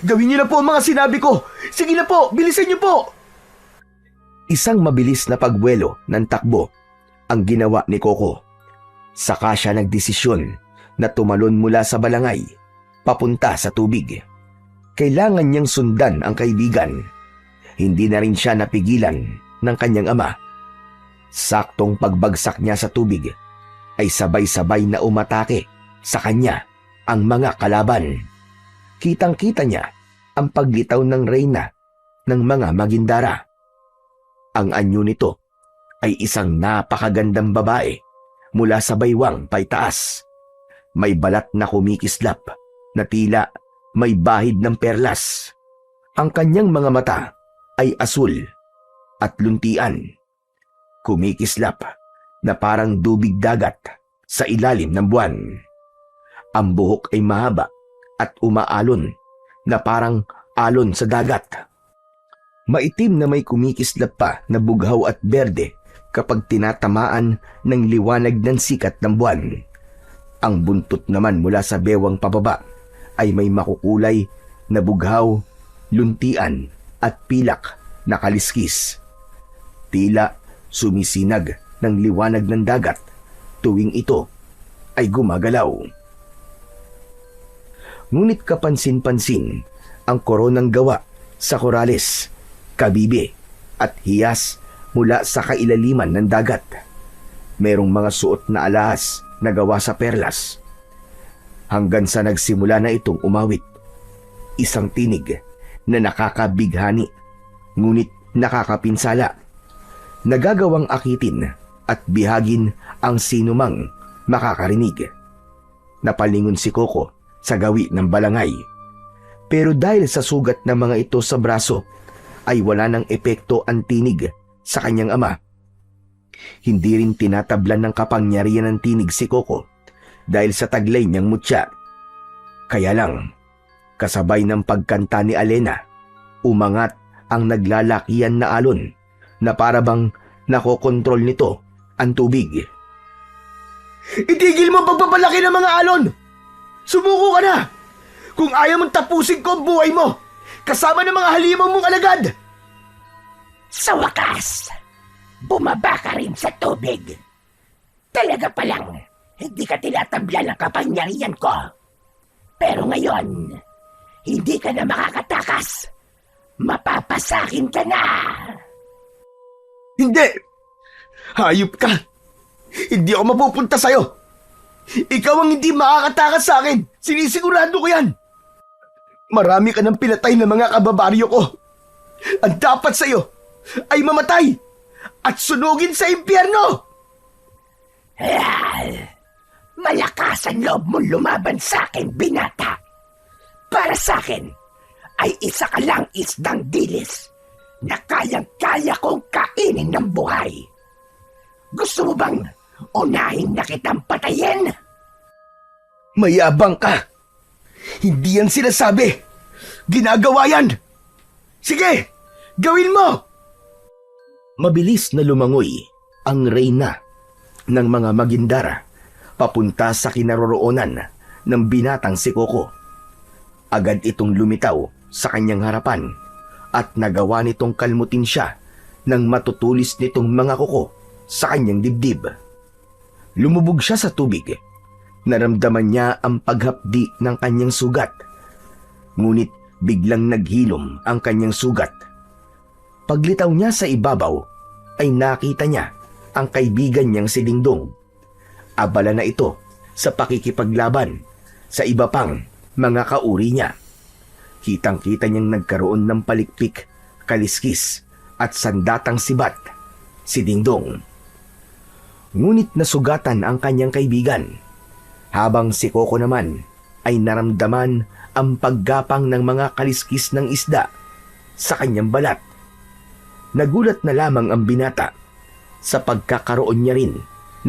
Gawin niyo na po ang mga sinabi ko. Sige na po, bilisan niyo po. Isang mabilis na pagbuwelo ng takbo ang ginawa ni Coco. Saka siya nagdesisyon na tumalon mula sa balangay papunta sa tubig. Kailangan niyang sundan ang kaibigan. Hindi na rin siya napigilan ng kanyang ama. Saktong pagbagsak niya sa tubig ay sabay-sabay na umatake sa kanya ang mga kalaban. Kitang-kita niya ang paglitaw ng Reyna ng mga Magindara. Ang anyo nito ay isang napakagandang babae mula sa baywang paitaas. May balat na kumikislap na tila may bahid ng perlas. Ang kanyang mga mata ay asul at luntian. Kumikislap na parang dubig dagat sa ilalim ng buwan. Ang buhok ay mahaba at umaalon na parang alon sa dagat. Maitim na may kumikislap pa na bughaw at berde kapag tinatamaan ng liwanag ng sikat ng buwan. Ang buntot naman mula sa bewang pababa ay may makukulay na bughaw, luntian at pilak na kaliskis. Tila sumisinag ng liwanag ng dagat tuwing ito ay gumagalaw. Ngunit kapansin-pansin ang koronang gawa sa korales, kabibe at hiyas mula sa kailaliman ng dagat. Merong mga suot na alahas na gawa sa perlas. Hanggang sa nagsimula na itong umawit. Isang tinig na nakakabighani, ngunit nakakapinsala. Nagagawang akitin at bihagin ang sinumang makakarinig. Napalingon si Coco sa gawi ng balangay. Pero dahil sa sugat ng mga ito sa braso, ay wala ng epekto ang tinig sa kanyang ama. Hindi rin tinatablan ng kapangyarihan ng tinig si Coco dahil sa taglay niyang mutya. Kaya lang, kasabay ng pagkanta ni Alena, umangat ang naglalakihan na alon na parabang nakokontrol nito ang tubig. Itigil mo ang pagpapalaki ng mga alon! Sumuko ka na! Kung ayaw mong tapusin ko ang buhay mo, kasama ng mga halimaw mong alagad! Sa wakas, bumaba ka rin sa tubig. Talaga palang, hindi ka tinatablan ng kapangyarihan ko. Pero ngayon, hindi ka na makakatakas. Mapapasakin ka na! Hindi! Hayop ka! Hindi ako mapupunta sa'yo! Ikaw ang hindi makakatakas sa akin! Sinisigurado ko yan! Marami ka ng pinatay na mga kababaryo ko! Ang dapat sa'yo ay mamatay at sunugin sa impyerno! Malakas ang loob mong lumaban sa akin, binata. Para sa akin, ay isa ka lang isdang dilis na kayang-kaya kong kainin ng buhay. Gusto mo bang unahin na kitang patayin? Mayabang ka! Hindi yan sinasabi! Ginagawa yan! Sige! Gawin mo! Mabilis na lumangoy ang reyna ng mga Magindara papunta sa kinaroroonan ng binatang si Coco. Agad itong lumitaw sa kanyang harapan at nagawa nitong kalmutin siya nang matutulis nitong mga kuko sa kanyang dibdib. Lumubog siya sa tubig. Naramdaman niya ang paghapdi ng kanyang sugat. Ngunit biglang naghilom ang kanyang sugat. Paglitaw niya sa ibabaw, ay nakita niya ang kaibigan niyang si Dingdong. Abala na ito sa pakikipaglaban sa iba pang mga kauri niya. Kitang-kita niyang nagkaroon ng palikpik, kaliskis at sandatang sibat si Dingdong. Ngunit nasugatan ang kanyang kaibigan, habang si Coco naman ay naramdaman ang paggapang ng mga kaliskis ng isda sa kanyang balat. Nagulat na lamang ang binata sa pagkakaroon niya rin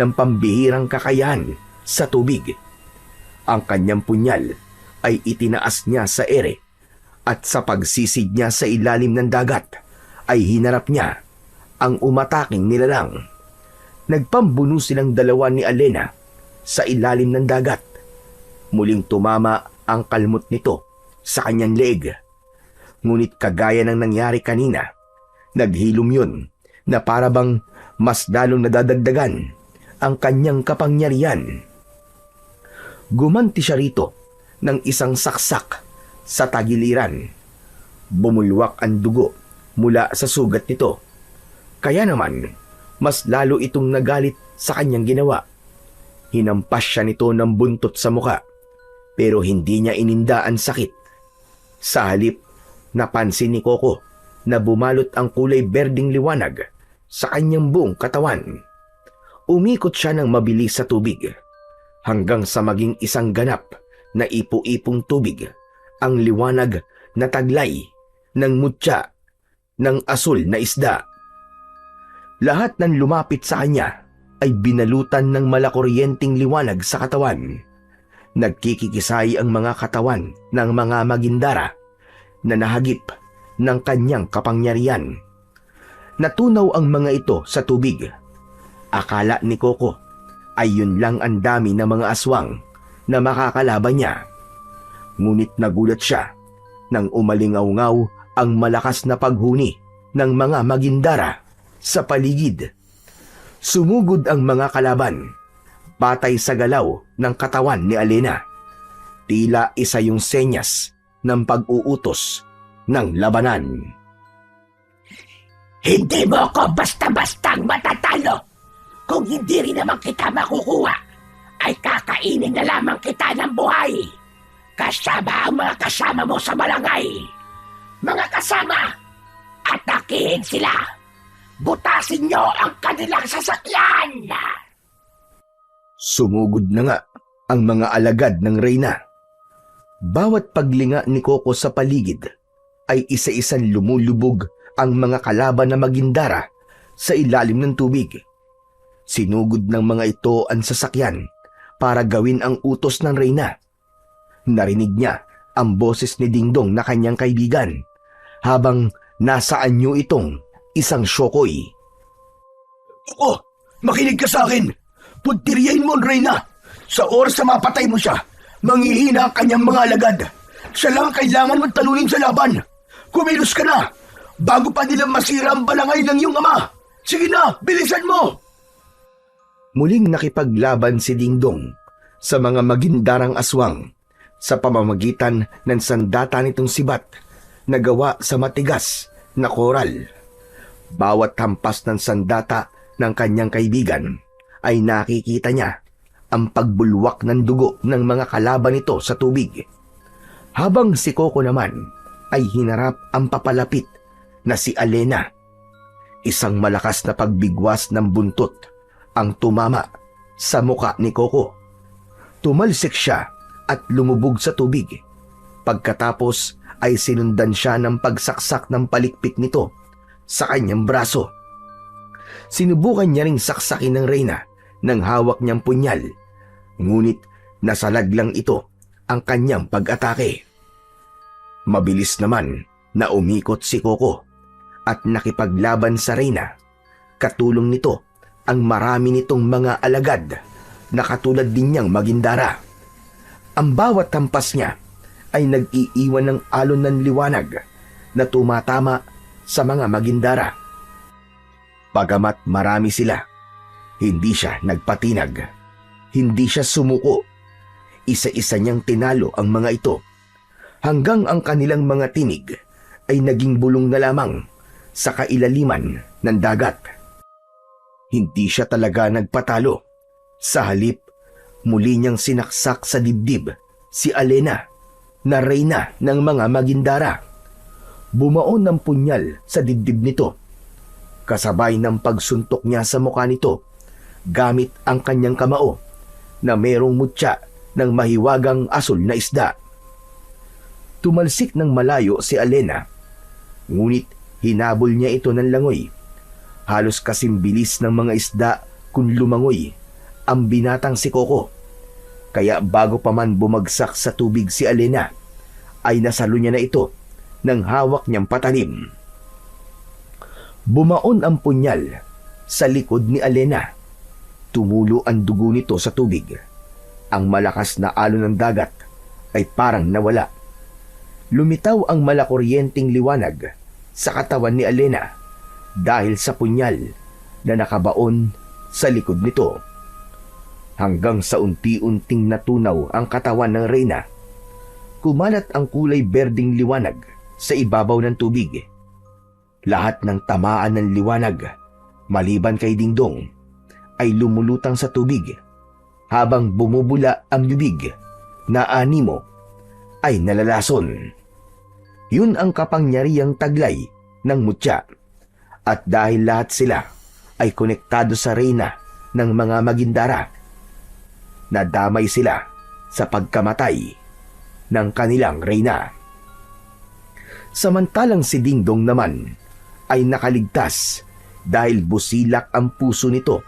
ng pambihirang kakayahan sa tubig. Ang kanyang punyal ay itinaas niya sa ere at sa pagsisid niya sa ilalim ng dagat ay hinarap niya ang umataking nilalang. Nagpambuno silang dalawa ni Alena sa ilalim ng dagat. Muling tumama ang kalmot nito sa kanyang leeg. Ngunit kagaya ng nangyari kanina, naghilom yun na parabang mas lalong nadadagdagan ang kanyang kapangyarihan. Gumanti siya rito ng isang saksak sa tagiliran. Bumulwak ang dugo mula sa sugat nito. Kaya naman, mas lalo itong nagalit sa kanyang ginawa. Hinampas siya nito ng buntot sa muka, pero hindi niya ininda ang sakit. Sa halip, napansin ni Coco na bumalot ang kulay berdeng liwanag sa kanyang buong katawan. Umikot siya ng mabilis sa tubig. hanggang sa maging isang ganap na ipo-ipong tubig ang liwanag na taglay ng mutya ng asul na isda. Lahat ng lumapit sa kanya ay binalutan ng malakuryenteng liwanag sa katawan. Nagkikikisay ang mga katawan ng mga magindara na nahagip ng kanyang kapangyarihan. Natunaw ang mga ito sa tubig. Akala ni Coco ay yun lang ang dami ng mga aswang na makakalaban niya. Ngunit nagulat siya nang umalingaw-ngaw ang malakas na paghuni ng mga magindara sa paligid. Sumugod ang mga kalaban, patay sa galaw ng katawan ni Alena. Tila isa yung senyas ng pag-uutos ng labanan. Hindi mo ako basta-bastang matatalo. Kung hindi rin naman kita makukuha, ay kakainin na lamang kita ng buhay. Kasama ang mga kasama mo sa balangay. Mga kasama, atakihin sila. Butasin niyo ang kanilang sasakyan. Sumugod na nga ang mga alagad ng reyna. Bawat paglinga ni Coco sa paligid ay isa-isang lumulubog ang mga kalaban na magindara sa ilalim ng tubig. Sinugod ng mga ito ang sasakyan para gawin ang utos ng reyna. Narinig niya ang boses ni Dingdong na kanyang kaibigan habang nasa anyo itong isang syokoy. Oh, makinig ka sa akin. Puntiryahin mo ang reyna. Sa oras na mapatay mo siya, manghihina ang kanyang mga alagad. Siya lang ang kailangan mong talunin sa laban. Kumilos ka na, bago pa nila masira ang balangay ng iyong ama. Sige na, bilisan mo! Muling nakipaglaban si Dingdong sa mga magindarang aswang sa pamamagitan ng sandata nitong sibat na gawa sa matigas na koral. Bawat hampas ng sandata ng kanyang kaibigan ay nakikita niya ang pagbulwak ng dugo ng mga kalaban nito sa tubig. Habang si Coco naman ay hinarap ang papalapit na si Alena. Isang malakas na pagbigwas ng buntot ang tumama sa muka ni Coco. Tumalsik siya at lumubog sa tubig. Pagkatapos ay sinundan siya ng pagsaksak ng palikpik nito sa kanyang braso. Sinubukan niya ring saksakin ng reyna ng hawak niyang punyal, ngunit nasalag lang ito ang kanyang pag-atake. Mabilis naman na umikot si Coco at nakipaglaban sa reyna. Katulong nito ang marami nitong mga alagad na katulad din niyang magindara. Ang bawat hampas niya ay nag-iiwan ng alon ng liwanag na tumatama sa mga magindara. Bagamat marami sila, hindi siya nagpatinag. Hindi siya sumuko. Isa-isa niyang tinalo ang mga ito hanggang ang kanilang mga tinig ay naging bulong na lamang sa kailaliman ng dagat. Hindi siya talaga nagpatalo. Sa halip, muli niyang sinaksak sa dibdib si Alena na reyna ng mga magindara. Bumaon ng punyal sa dibdib nito, kasabay ng pagsuntok niya sa mukha nito gamit ang kanyang kamao na merong mutya ng mahiwagang asul na isda. Tumalsik ng malayo si Alena, ngunit hinabol niya ito ng langoy. Halos kasing bilis ng mga isda kung lumangoy ang binatang si Coco. Kaya bago pa man bumagsak sa tubig si Alena, ay nasalo niya na ito ng hawak niyang patalim. Bumaon ang punyal sa likod ni Alena. Tumulo ang dugo nito sa tubig. Ang malakas na alon ng dagat ay parang nawala. Lumitaw ang malakuryenteng liwanag sa katawan ni Alena dahil sa punyal na nakabaon sa likod nito. Hanggang sa unti-unting natunaw ang katawan ng reyna, kumalat ang kulay berdeng liwanag sa ibabaw ng tubig. Lahat ng tamaan ng liwanag, maliban kay Dingdong, ay lumulutang sa tubig, habang bumubula ang bibig na animo ay nalalason. Yun ang kapangyarihang taglay ng mutya. At dahil lahat sila ay konektado sa reyna ng mga magindara, nadamay sila sa pagkamatay ng kanilang reyna. Samantalang si Dingdong naman ay nakaligtas dahil busilak ang puso nito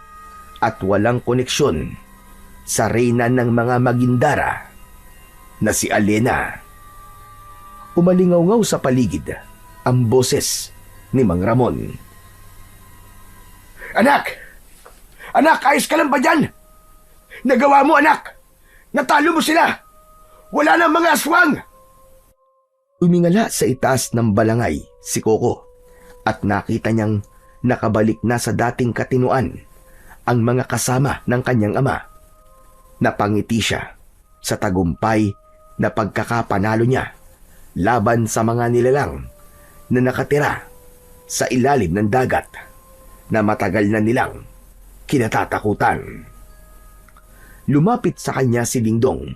at walang koneksyon sa reyna ng mga Magindara na si Alena. Umalingaw-ngaw sa paligid ang boses ni Mang Ramon. Anak! Anak, ayos ka lang ba dyan? Nagawa mo, anak! Natalo mo sila! Wala nang mga aswang! Umingala sa itaas ng balangay si Coco at nakita niyang nakabalik na sa dating katinuan ang mga kasama ng kanyang ama. Napangiti siya sa tagumpay na pagkakapanalo niya laban sa mga nilalang na nakatira sa ilalim ng dagat na matagal na nilang kinatatakutan. Lumapit sa kanya si Dingdong.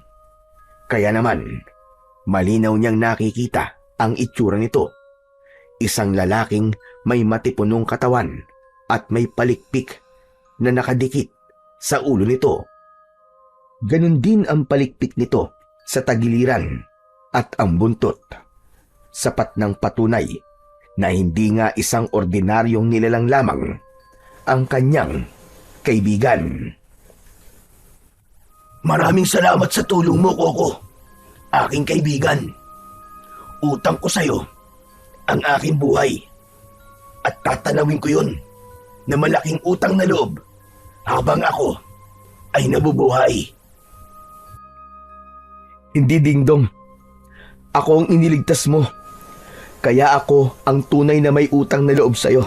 Kaya naman, malinaw niyang nakikita ang itsura nito. Isang lalaking may matipunong katawan at may palikpik na nakadikit sa ulo nito. Ganon din ang palikpik nito sa tagiliran at ang buntot. Sapat ng patunay na hindi nga isang ordinaryong nilalang lamang ang kanyang kaibigan. Maraming salamat sa tulong mo, Coco. Aking kaibigan. Utang ko sa'yo ang aking buhay. At tatanawin ko yun na malaking utang na loob habang ako ay nabubuhay. Hindi, Dingdong. Ako ang iniligtas mo. Kaya ako ang tunay na may utang na loob sa'yo.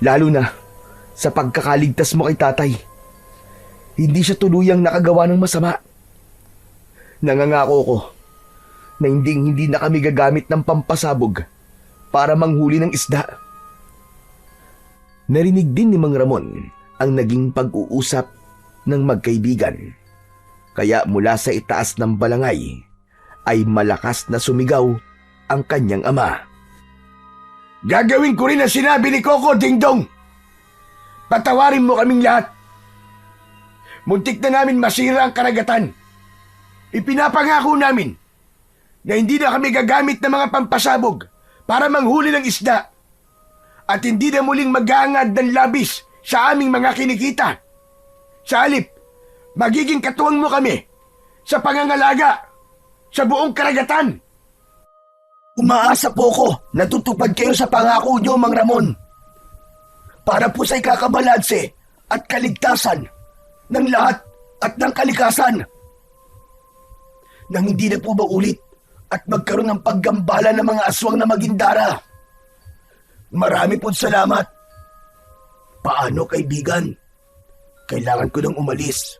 Lalo na sa pagkakaligtas mo kay tatay. Hindi siya tuluyang nakagawa ng masama. Nangangako ko na hindi na kami gagamit ng pampasabog para manghuli ng isda. Narinig din ni Mang Ramon ang naging pag-uusap ng magkaibigan. Kaya mula sa itaas ng balangay ay malakas na sumigaw ang kanyang ama. Gagawin ko rin ang sinabi ni Coco, Dingdong. Patawarin mo kaming lahat. Muntik na namin masira ang karagatan. Ipinapangako namin na hindi na kami gagamit ng mga pampasabog para manghuli ng isda at hindi na muling mag-aangad ng labis sa aming mga kinikita. Sa halip, magiging katuwang mo kami sa pangangalaga sa buong karagatan. Umaasa po ko na tutupad kayo sa pangako niyo, Mang Ramon. Para po sa ikakabalanse at kaligtasan ng lahat at ng kalikasan. Nang hindi na po maulit at magkaroon ng paggambala ng mga aswang na Magindara. Marami pong salamat. Paano, kaibigan? Kailangan ko nang umalis.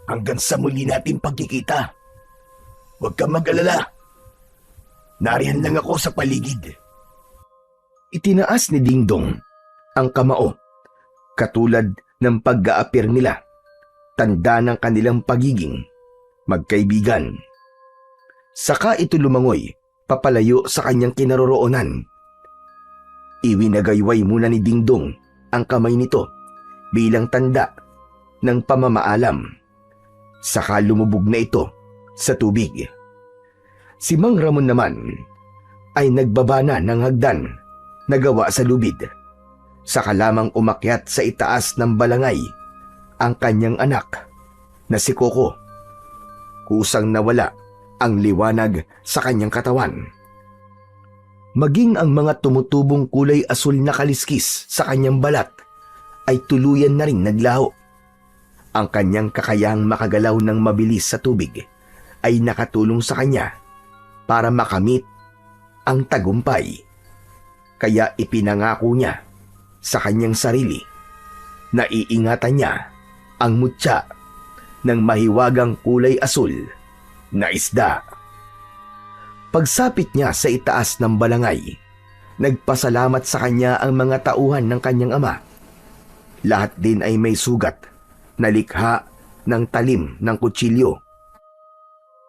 Hanggang sa muli nating pagkikita. Huwag kang mag-alala. Nariyan lang ako sa paligid. Itinaas ni Dingdong ang kamao, katulad ng pag-aapir nila, tanda ng kanilang pagiging magkaibigan. Saka ito lumangoy, papalayo sa kanyang kinaroroonan. Iwinagayway muna ni Dingdong ang kamay nito bilang tanda ng pamamaalam. Saka lumubog na ito sa tubig. Si Mang Ramon naman ay nagbaba na ng hagdan na gawa sa lubid. Saka lamang umakyat sa itaas ng balangay ang kanyang anak na si Coco. Kusang nawala ang liwanag sa kanyang katawan. Maging ang mga tumutubong kulay asul na kaliskis sa kanyang balat ay tuluyan na ring naglaho. Ang kanyang kakayahang makagalaw ng mabilis sa tubig ay nakatulong sa kanya para makamit ang tagumpay. Kaya ipinangako niya sa kanyang sarili na iingatan niya ang mutya ng mahiwagang kulay asul na isda. Pagsapit niya sa itaas ng balangay, nagpasalamat sa kanya ang mga tauhan ng kanyang ama. Lahat din ay may sugat na likha ng talim ng kutsilyo.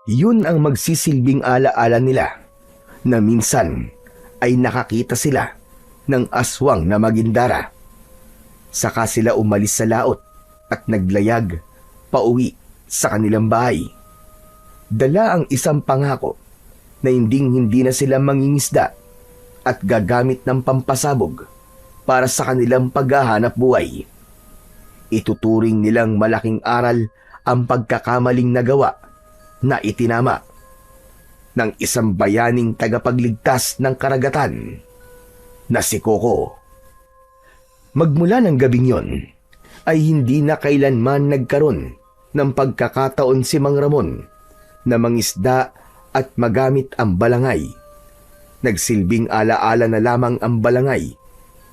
Yun ang magsisilbing alaala nila na minsan ay nakakita sila ng aswang na Magindara. Saka sila umalis sa laot at naglayag pauwi sa kanilang bahay. Dala ang isang pangako na hindi na sila mangingisda at gagamit ng pampasabog para sa kanilang paghahanap buhay. Ituturing nilang malaking aral ang pagkakamaling nagawa na itinama ng isang bayaning tagapagligtas ng karagatan na si Coco. Magmula ng gabing yon ay hindi na kailanman nagkaroon ng pagkakataon si Mang Ramon na mangisda at magamit ang balangay. Nagsilbing alaala na lamang ang balangay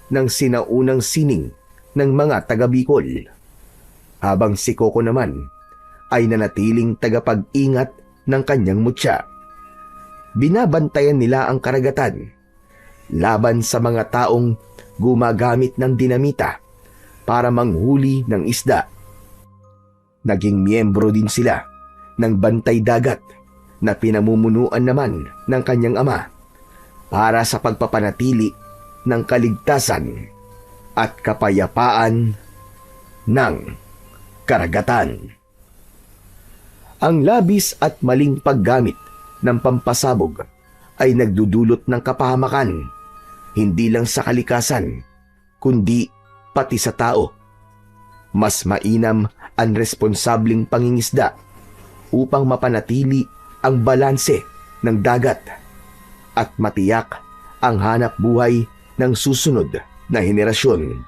ng sinaunang sining ng mga taga-Bicol, habang si Coco naman ay nanatiling tagapag-ingat ng kanyang mutya. Binabantayan nila ang karagatan laban sa mga taong gumagamit ng dinamita para manghuli ng isda. Naging miyembro din sila ng bantay dagat na pinamumunuan naman ng kanyang ama para sa pagpapanatili ng kaligtasan at kapayapaan ng karagatan. Ang labis at maling paggamit ng pampasabog ay nagdudulot ng kapahamakan, hindi lang sa kalikasan, kundi pati sa tao. Mas mainam ang responsableng pangingisda upang mapanatili ang balanse ng dagat at matiyak ang hanap buhay ng susunod na henerasyon.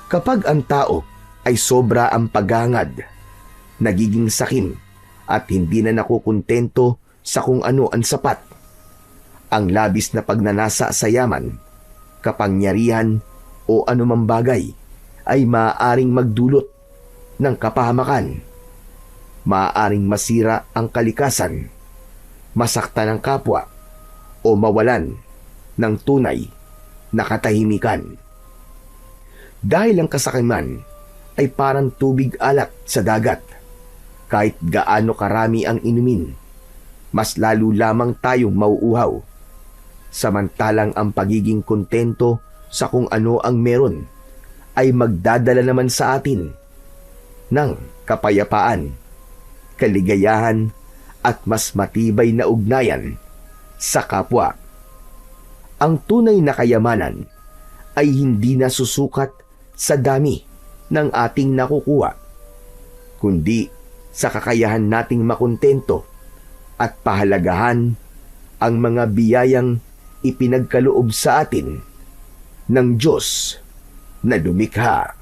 Kapag ang tao ay sobra ang paghahangad, nagiging sakim at hindi na nakukontento sa kung ano ang sapat. Ang labis na pagnanasa sa yaman, kapangyarihan o anumang bagay ay maaaring magdulot ng kapahamakan. Maaaring masira ang kalikasan, masaktan ang kapwa o mawalan ng tunay na katahimikan. Dahil ang kasakiman ay parang tubig alat sa dagat. Kahit gaano karami ang inumin, mas lalo lamang tayong mauuhaw. Samantalang ang pagiging kontento sa kung ano ang meron ay magdadala naman sa atin ng kapayapaan, kaligayahan at mas matibay na ugnayan sa kapwa. Ang tunay na kayamanan ay hindi nasusukat sa dami ng ating nakukuha, kundi sa kakayahan nating makontento at pahalagahan ang mga biyayang ipinagkaloob sa atin ng Diyos na lumikha.